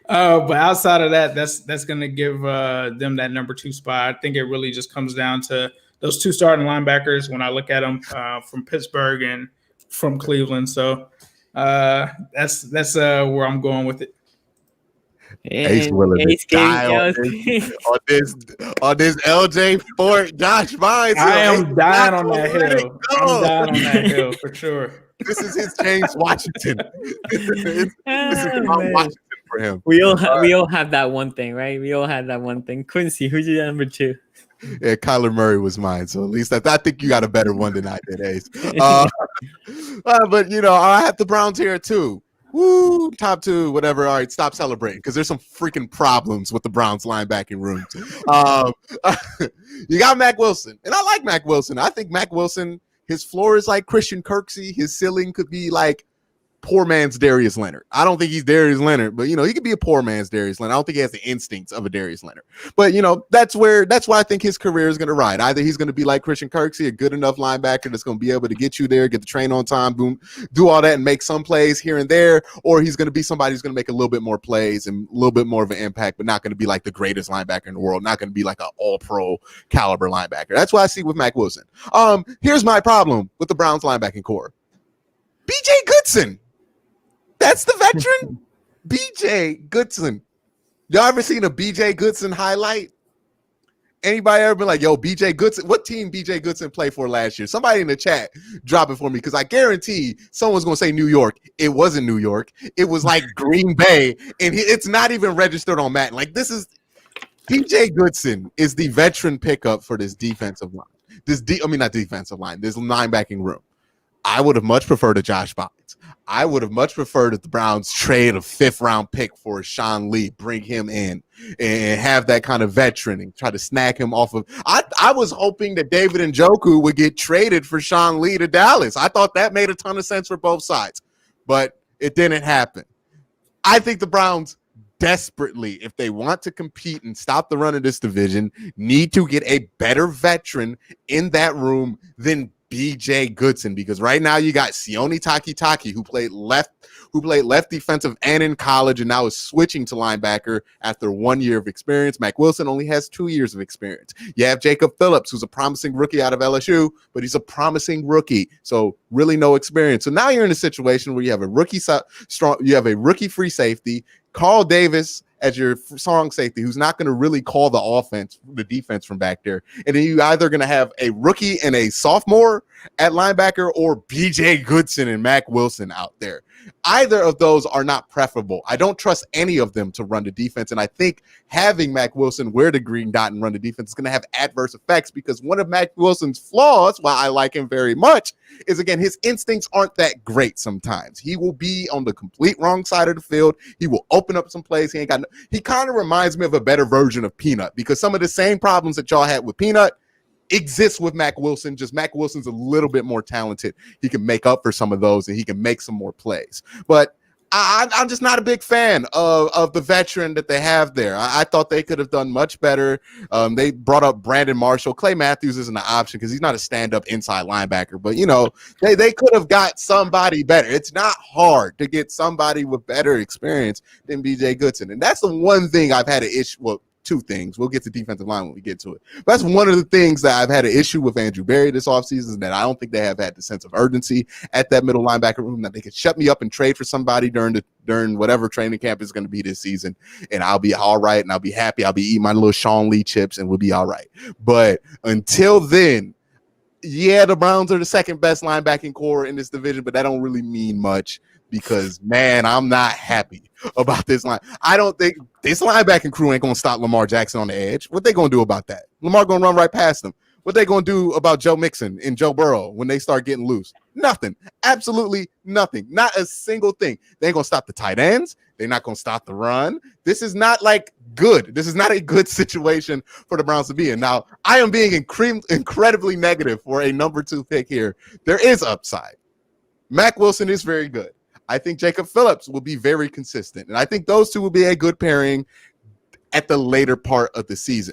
But outside of that, that's going to give them that number 2 spot. I think it really just comes down to those 2 starting linebackers when I look at them from Pittsburgh and from Cleveland. So that's where I'm going with it. Ace willing to die on this LJ Fort, Josh Bynes. I am dying on that hill. I'm dying on that hill for sure. This is his James Washington. This is Washington for him. We all have that one thing, right? We all had that one thing. Quincy, who's your number 2? Yeah, Kyler Murray was mine. So at least I think you got a better one than I did, Ace. But I have the Browns here too. Woo, top 2, whatever. All right, stop celebrating because there's some freaking problems with the Browns linebacking room. You got Mac Wilson, and I like Mac Wilson. I think Mac Wilson, his floor is like Christian Kirksey. His ceiling could be like poor man's Darius Leonard. I don't think he's Darius Leonard, but he could be a poor man's Darius Leonard. I don't think he has the instincts of a Darius Leonard. But that's why I think his career is going to ride. Either he's going to be like Christian Kirksey, a good enough linebacker that's going to be able to get you there, get the train on time, boom, do all that and make some plays here and there, or he's going to be somebody who's going to make a little bit more plays and a little bit more of an impact, but not going to be like the greatest linebacker in the world, not going to be like an all-pro caliber linebacker. That's what I see with Mac Wilson. Here's my problem with the Browns linebacking core. BJ Goodson. That's the veteran, BJ Goodson. Y'all ever seen a BJ Goodson highlight? Anybody ever been like, yo, BJ Goodson? What team BJ Goodson played for last year? Somebody in the chat drop it for me because I guarantee someone's going to say New York. It wasn't New York. It was like Green Bay, and it's not even registered on Madden. Like BJ Goodson is the veteran pickup for this defensive line. Not defensive line, this linebacking room. I would have much preferred a Josh Bynes. I would have much preferred if the Browns trade a 5th-round pick for Sean Lee, bring him in, and have that kind of veteran and try to snag him off of. I was hoping that David Njoku would get traded for Sean Lee to Dallas. I thought that made a ton of sense for both sides, but it didn't happen. I think the Browns desperately, if they want to compete and stop the run of this division, need to get a better veteran in that room than BJ Goodson, because right now you got Sione Takitaki, who played left defensive and in college and now is switching to linebacker after 1 year of experience. Mac Wilson only has 2 years of experience. You have Jacob Phillips, who's a promising rookie out of LSU, but he's a promising rookie, so really no experience. So now you're in a situation where you have a rookie free safety, Carl Davis as your strong safety, who's not going to really call the defense from back there. And then you either going to have a rookie and a sophomore at linebacker or BJ Goodson and Mac Wilson out there. Either of those are not preferable. I don't trust any of them to run the defense. And I think having Mac Wilson wear the green dot and run the defense is going to have adverse effects, because one of Mac Wilson's flaws, while I like him very much, is, again, his instincts aren't that great sometimes. He will be on the complete wrong side of the field. He will open up some plays. He kind of reminds me of a better version of Peanut, because some of the same problems that y'all had with Peanut exists with Mac Wilson. Just Mac Wilson's a little bit more talented. He can make up for some of those, and he can make some more plays. But I'm just not a big fan of the veteran that they have there. I thought they could have done much better. They brought up Brandon Marshall. Clay Matthews isn't an option because he's not a stand-up inside linebacker. But, they could have got somebody better. It's not hard to get somebody with better experience than BJ Goodson. And that's the one thing I've had an issue with. Two things. We'll get to defensive line when we get to it. But that's one of the things that I've had an issue with Andrew Berry this offseason, is that I don't think they have had the sense of urgency at that middle linebacker room that they could shut me up and trade for somebody during whatever training camp is going to be this season, and I'll be all right, and I'll be happy. I'll be eating my little Sean Lee chips, and we'll be all right. But until then, yeah, the Browns are the second best linebacking core in this division, but that don't really mean much, because, man, I'm not happy about this line. I don't think this linebacking crew ain't going to stop Lamar Jackson on the edge. What they going to do about that? Lamar going to run right past them. What they going to do about Joe Mixon and Joe Burrow when they start getting loose? Nothing. Absolutely nothing. Not a single thing. They ain't going to stop the tight ends. They're not going to stop the run. This is not good. This is not a good situation for the Browns to be in. Now, I am being incredibly negative for a number 2 pick here. There is upside. Mac Wilson is very good. I think Jacob Phillips will be very consistent. And I think those two will be a good pairing at the later part of the season.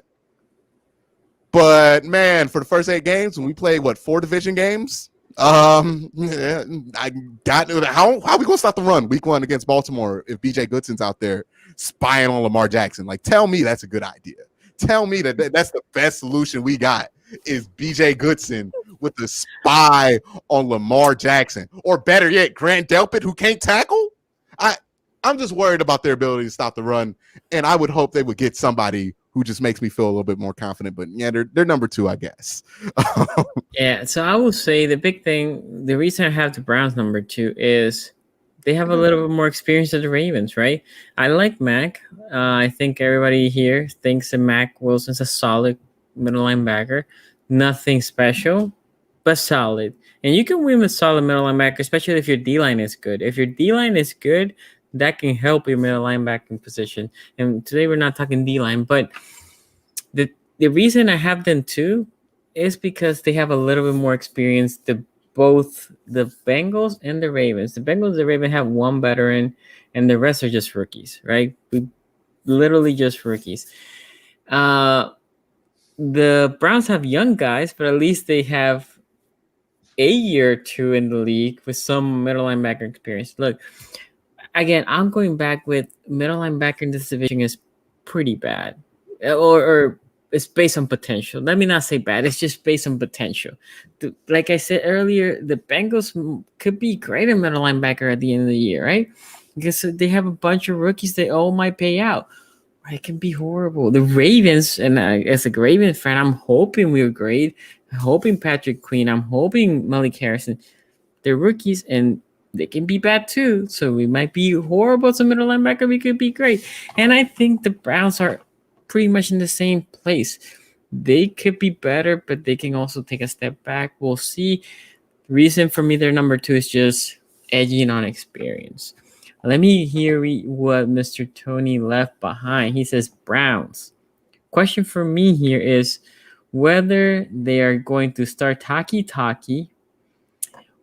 But, man, for the first 8 games, when we played, 4 division games? How are we going to stop the run week 1 against Baltimore if BJ Goodson's out there spying on Lamar Jackson? Tell me that's a good idea. Tell me that's the best solution we got, is BJ Goodson with the spy on Lamar Jackson, or better yet, Grant Delpit, who can't tackle. I'm just worried about their ability to stop the run, and I would hope they would get somebody who just makes me feel a little bit more confident. But yeah, they're number 2, I guess. Yeah, so I will say the big thing, the reason I have the Browns number 2 is they have a little bit more experience than the Ravens, right? I like Mac. I think everybody here thinks that Mac Wilson's a solid middle linebacker. Nothing special, but solid. And you can win with solid middle linebacker, especially if your D line is good. If your D line is good, that can help your middle linebacking position. And today we're not talking D line, but the reason I have them too is because they have a little bit more experience. Both the Bengals and the Ravens. The Bengals and the Ravens have one veteran, and the rest are just rookies, right? We literally just rookies. The Browns have young guys, but at least they have a year or two in the league with some middle linebacker experience. Look, again, I'm going back with middle linebacker in this division is pretty bad, or it's based on potential. Let me not say bad. It's just based on potential. Like I said earlier, the Bengals could be great at middle linebacker at the end of the year, right? Because they have a bunch of rookies that all might pay out. It can be horrible. The Ravens, and as a Ravens fan, I'm hoping we're great. I'm hoping Patrick Queen. I'm hoping Malik Harrison. They're rookies, and they can be bad too. So we might be horrible as a middle linebacker. We could be great. And I think the Browns are pretty much in the same place. They could be better, but they can also take a step back. We'll see. Reason for me their number 2 is just edging on experience. Let me hear what Mr. Tony left behind. He says Browns. Question for me here is whether they are going to start Taki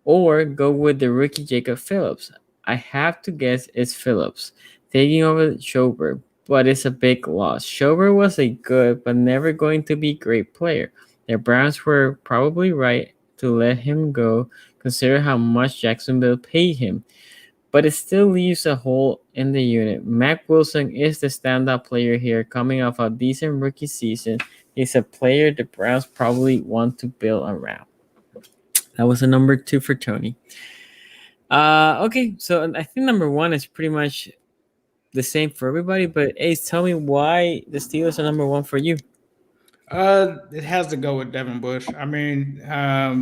or go with the rookie Jacob Phillips. I have to guess it's Phillips taking over Schobert, but it's a big loss. Schobert was a good but never going to be great player. The Browns were probably right to let him go, consider how much Jacksonville paid him. But it still leaves a hole in the unit. Mac Wilson is the standout player here, coming off a decent rookie season. He's a player the Browns probably want to build around. That was a number 2 for Tony. Okay, so I think number 1 is pretty much the same for everybody. But Ace, tell me why the Steelers are number 1 for you. It has to go with Devin Bush. I mean,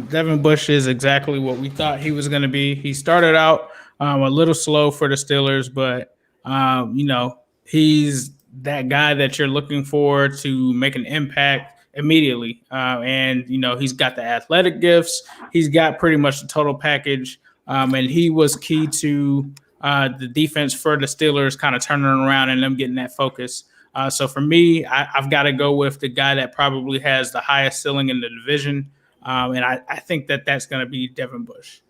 Devin Bush is exactly what we thought he was going to be. He started out a little slow for the Steelers, but he's that guy that you're looking for to make an impact immediately. And he's got the athletic gifts. He's got pretty much the total package. And he was key to the defense for the Steelers kind of turning around and them getting that focus. So for me, I've got to go with the guy that probably has the highest ceiling in the division. And I think that's going to be Devin Bush.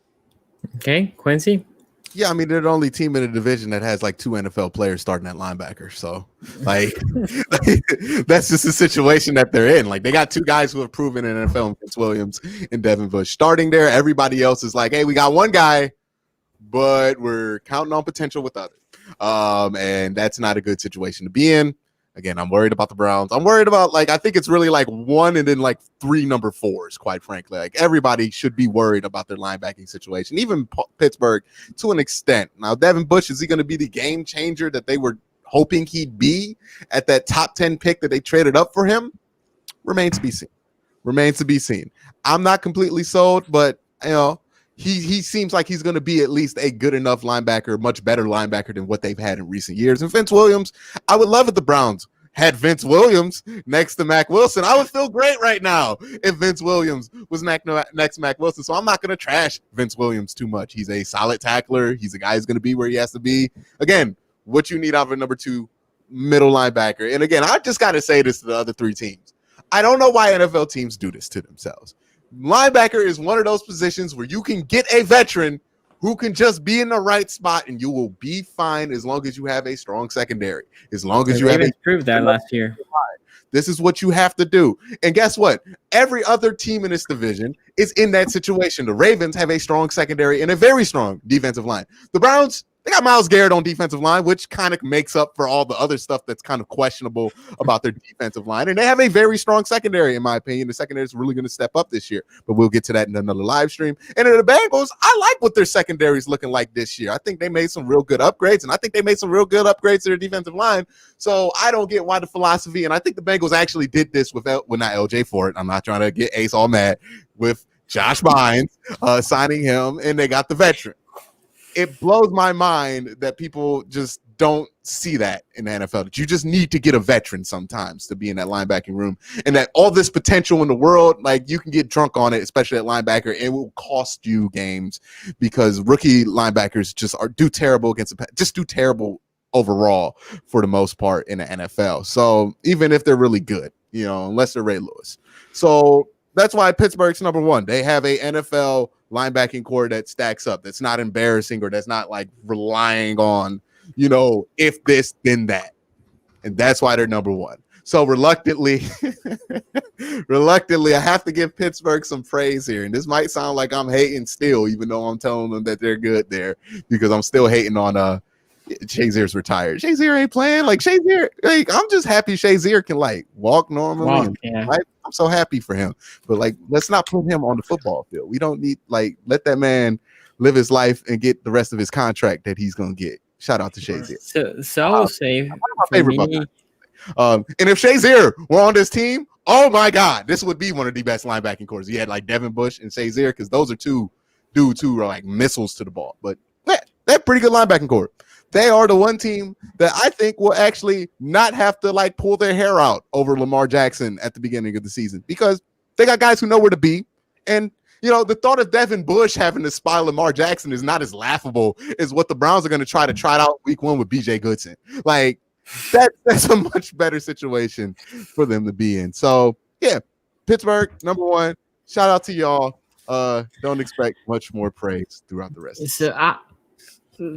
Okay, Quincy? Yeah, I mean, they're the only team in the division that has like 2 NFL players starting at linebacker. So, like, that's just the situation that they're in. Like, they got 2 guys who have proven in the NFL, Vince Williams and Devin Bush. Starting there, everybody else is like, hey, we got 1 guy, but we're counting on potential with others. And that's not a good situation to be in. Again, I'm worried about the Browns. I'm worried about, I think it's really 1 and then 3 number 4s, quite frankly. Everybody should be worried about their linebacking situation, even Pittsburgh to an extent. Now, Devin Bush, is he going to be the game changer that they were hoping he'd be at that top 10 pick that they traded up for him? Remains to be seen. I'm not completely sold, but, he seems like he's going to be at least a good enough linebacker, much better linebacker than what they've had in recent years. And Vince Williams, I would love if the Browns had Vince Williams next to Mac Wilson. I would feel great right now if Vince Williams was next to Mac Wilson. So I'm not going to trash Vince Williams too much. He's a solid tackler. He's a guy who's going to be where he has to be. Again, what you need out of a number 2 middle linebacker. And again, I just got to say this to the other 3 teams. I don't know why NFL teams do this to themselves. Linebacker is one of those positions where you can get a veteran who can just be in the right spot and you will be fine as long as you have a strong secondary. As long as you have proved that last year. This is what you have to do. And guess what? Every other team in this division is in that situation. The Ravens have a strong secondary and a very strong defensive line. The Browns, they got Myles Garrett on defensive line, which kind of makes up for all the other stuff that's kind of questionable about their defensive line. And they have a very strong secondary, in my opinion. The secondary is really going to step up this year, but we'll get to that in another live stream. And in the Bengals, I like what their secondary is looking like this year. I think they made some real good upgrades, and I think they made some real good upgrades to their defensive line. So I don't get why the philosophy, and I think the Bengals actually did this not LJ for it. I'm not trying to get Ace all mad with Josh Bynes signing him, and they got the veteran. it blows my mind that people just don't see that in the NFL. That you just need to get a veteran sometimes to be in that linebacking room, and that all this potential in the world, like you can get drunk on it, especially at linebacker. It will cost you games because rookie linebackers do terrible against just do terrible overall for the most part in the NFL. So even if they're really good, unless they're Ray Lewis. So that's why Pittsburgh's number one. They have a NFL linebacking core that stacks up, that's not embarrassing, or that's not like relying on, if this, then that. And that's why they're number one. So reluctantly, I have to give Pittsburgh some praise here. And this might sound like I'm hating still, even though I'm telling them that they're good there, because I'm still hating on Shazier's retired. Shazier ain't playing. Like Shazier, I'm just happy Shazier can walk normally. I'm so happy for him. But let's not put him on the football field. We don't need let that man live his life and get the rest of his contract that he's gonna get. Shout out to Shazier. So I will say, my favorite me, and if Shazier were on this team, oh my God, this would be one of the best linebacking cores. You had Devin Bush and Shazier, because those are two dudes who are missiles to the ball. But they're pretty good linebacking core. They are the one team that I think will actually not have to pull their hair out over Lamar Jackson at the beginning of the season, because they got guys who know where to be. And, the thought of Devin Bush having to spy Lamar Jackson is not as laughable as what the Browns are going to try out week one with BJ Goodson. That's a much better situation for them to be in. So, yeah, Pittsburgh, number one. Shout out to y'all. Don't expect much more praise throughout the rest of the season.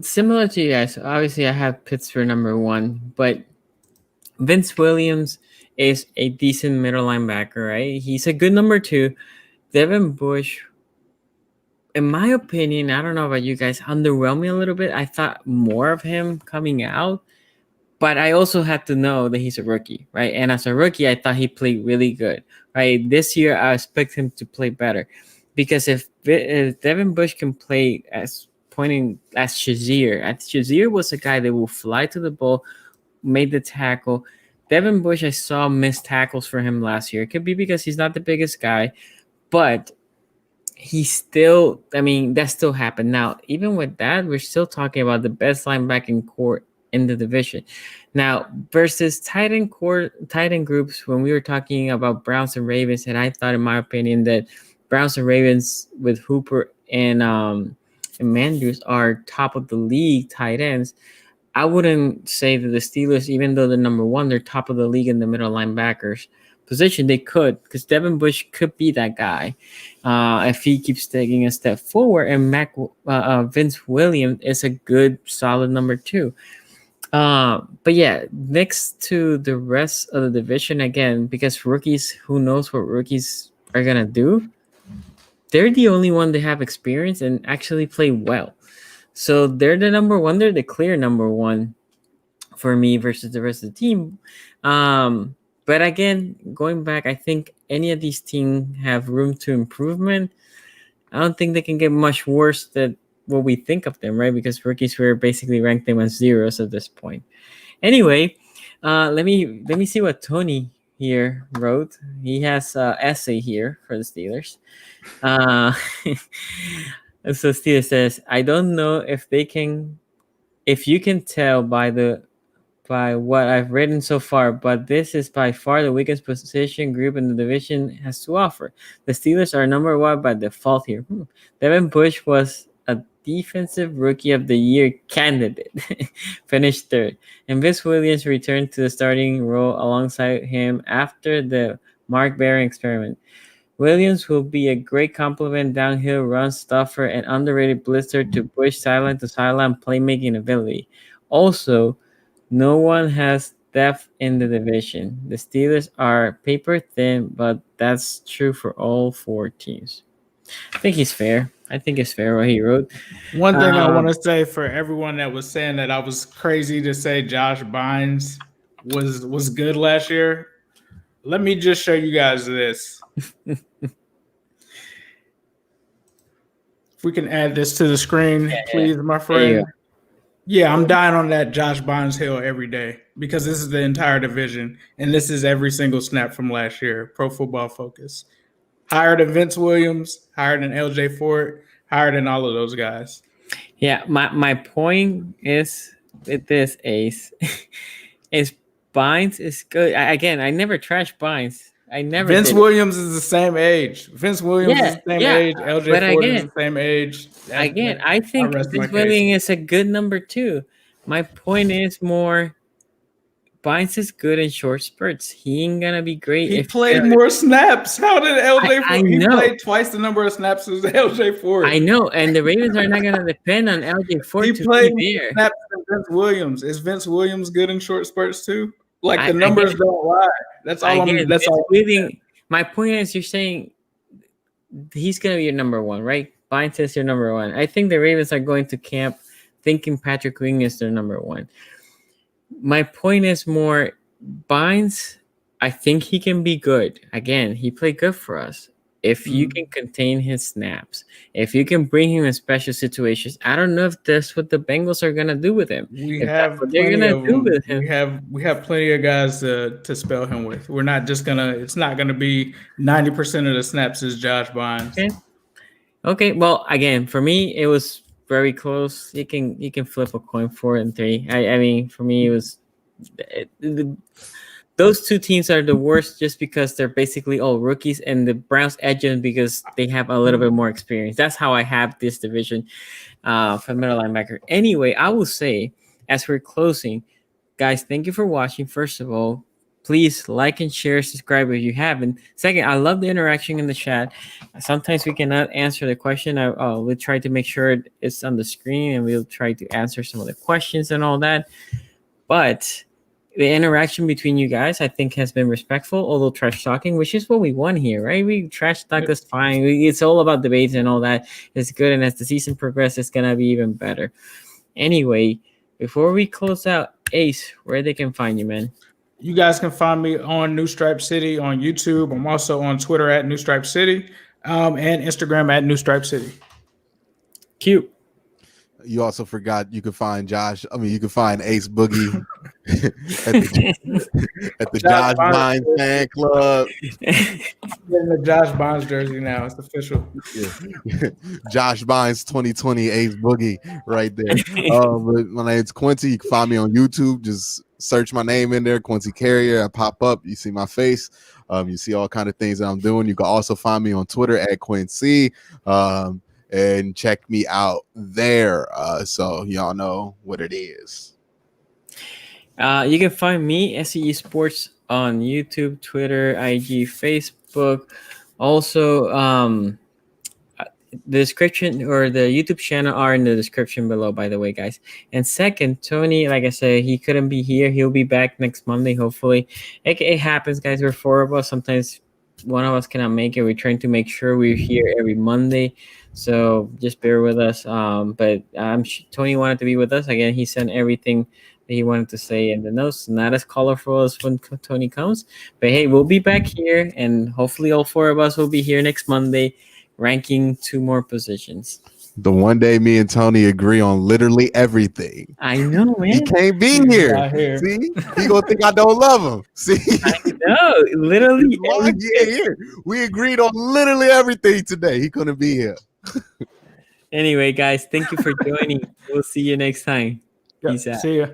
Similar to you guys, obviously I have Pittsburgh number one, but Vince Williams is a decent middle linebacker, right? He's a good number two. Devin Bush, in my opinion, I don't know about you guys, underwhelmed me a little bit. I thought more of him coming out, but I also had to know that he's a rookie, right? And as a rookie, I thought he played really good, right? This year, I expect him to play better, because if Devin Bush can play as Shazier was a guy that will fly to the ball, made the tackle. Devin Bush, I saw missed tackles for him last year. It could be because he's not the biggest guy, but that still happened. Now, even with that, we're still talking about the best linebacking core in the division. Now, versus tight end groups, when we were talking about Browns and Ravens, and I thought, in my opinion, that Browns and Ravens with Hooper and Mandrews are top of the league tight ends. I wouldn't say that the Steelers, even though they're number one, they're top of the league in the middle linebackers position. They could, because Devin Bush could be that guy if he keeps taking a step forward. And Vince Williams is a good, solid number two. But yeah, next to the rest of the division, again, because rookies, who knows what rookies are gonna do? They're the only one that have experience and actually play well. So they're the number one. They're the clear number one for me versus the rest of the team. But again, going back, I think any of these teams have room to improvement. I don't think they can get much worse than what we think of them, right? Because rookies, we're basically ranked them as zeros at this point. Anyway, let me see what Tony here wrote. He has an essay here for the Steelers. So Steelers says, I don't know if you can tell by what I've written so far, but this is by far the weakest position group in the division has to offer. The Steelers are number one by default here. Devin Bush was a defensive rookie of the year candidate, finished third, and Vince Williams returned to the starting role alongside him after the Mark Barron experiment. Williams will be a great complement, downhill run stuffer, and underrated blitzer to Bush sideline to sideline playmaking ability. Also, no one has depth in the division. The Steelers are paper thin, but that's true for all four teams. I think it's fair. What he wrote. One thing I want to say for everyone that was saying that I was crazy to say Josh Bynes was good last year, let me just show you guys this. If we can add this to the screen, please, my friend. Yeah, I'm dying on that Josh Bynes hill every day, because this is the entire division, and this is every single snap from last year. Pro Football Focus. Higher than Vince Williams, higher than LJ Fort, higher than all of those guys. Yeah, my point is with this Ace is Bynes is good. Again, I never trashed Bynes. I never Vince did it. Williams is the same age. Vince Williams Yeah, is the same yeah. age. LJ But Ford is again, the same age. I I think rest my Vince case. Williams is a good number two. My point is more Bynes is good in short spurts. He ain't gonna be great He if played more snaps. How did LJ I Ford? He know. played twice the number of snaps as LJ Ford. I know, and the Ravens are not gonna depend on LJ He Ford to played be more there. snaps than Vince Williams. Is Vince Williams good in short spurts too? Like the I numbers get don't lie. That's all I'm. again, That's Vince all. Williams. My point is, you're saying he's gonna be your number one, right? Bynes is your number one. I think the Ravens are going to camp thinking Patrick Queen is their number one. My point is more Bynes. I think he can be good. Again, he played good for us. If you can contain his snaps, if you can bring him in special situations, I don't know if that's what the Bengals are gonna do with him. We If that's have what they're plenty gonna of do them. with him, We have plenty of guys to spell him with. We're not just gonna. It's not gonna be 90% of the snaps is Josh Bynes. okay. Okay, well, again, for me, it was very close. You can flip a coin 4 and 3. I mean, for me, it was those two teams are the worst just because they're basically all rookies, and the Browns edge them because they have a little bit more experience. That's how I have this division for middle linebacker. Anyway, I will say, as we're closing, guys, thank you for watching. First of all, please like and share, subscribe if you haven't. Second, I love the interaction in the chat. Sometimes we cannot answer the question. We'll try to make sure it's on the screen, and we'll try to answer some of the questions and all that. But the interaction between you guys, I think, has been respectful, although trash talking, which is what we want here, right? We trash talk is fine. It's all about debates and all that. It's good, and as the season progresses, it's gonna be even better. Anyway, before we close out, Ace, where they can find you, man? You guys can find me on New Stripe City on YouTube. I'm also on Twitter at New Stripe City, and Instagram at New Stripe City. Cute. You also forgot you could find you could find Ace Boogie at the Josh Bynes fan club. In the Josh Bynes jersey now. It's official. Yeah. Josh Bynes 2020 Ace Boogie right there. But my name's Quincy. You can find me on YouTube. Just search my name in there, Quincy Carrier. I pop up. You see my face. You see all kind of things that I'm doing. You can also find me on Twitter at Quincy. And check me out there. So y'all know what it is. You can find me, SZG Sports, on YouTube, Twitter, IG, Facebook. Also, the description or the YouTube channel are in the description below, by the way, guys. And second, Tony, like I said, he couldn't be here. He'll be back next Monday, hopefully. It happens, guys. We're 4 of us. Sometimes one of us cannot make it. We're trying to make sure we're here every Monday. So just bear with us. But Tony wanted to be with us. Again, he sent everything that he wanted to say in the notes. Not as colorful as when Tony comes. But hey, we'll be back here. And hopefully all 4 of us will be here next Monday, ranking 2 more positions. The one day me and Tony agree on literally everything. I know, man. He can't be here. See? He gonna think I don't love him. See? I know. Literally here. We agreed on literally everything today. He couldn't be here. Anyway, guys, thank you for joining. We'll see you next time. Peace out. See ya.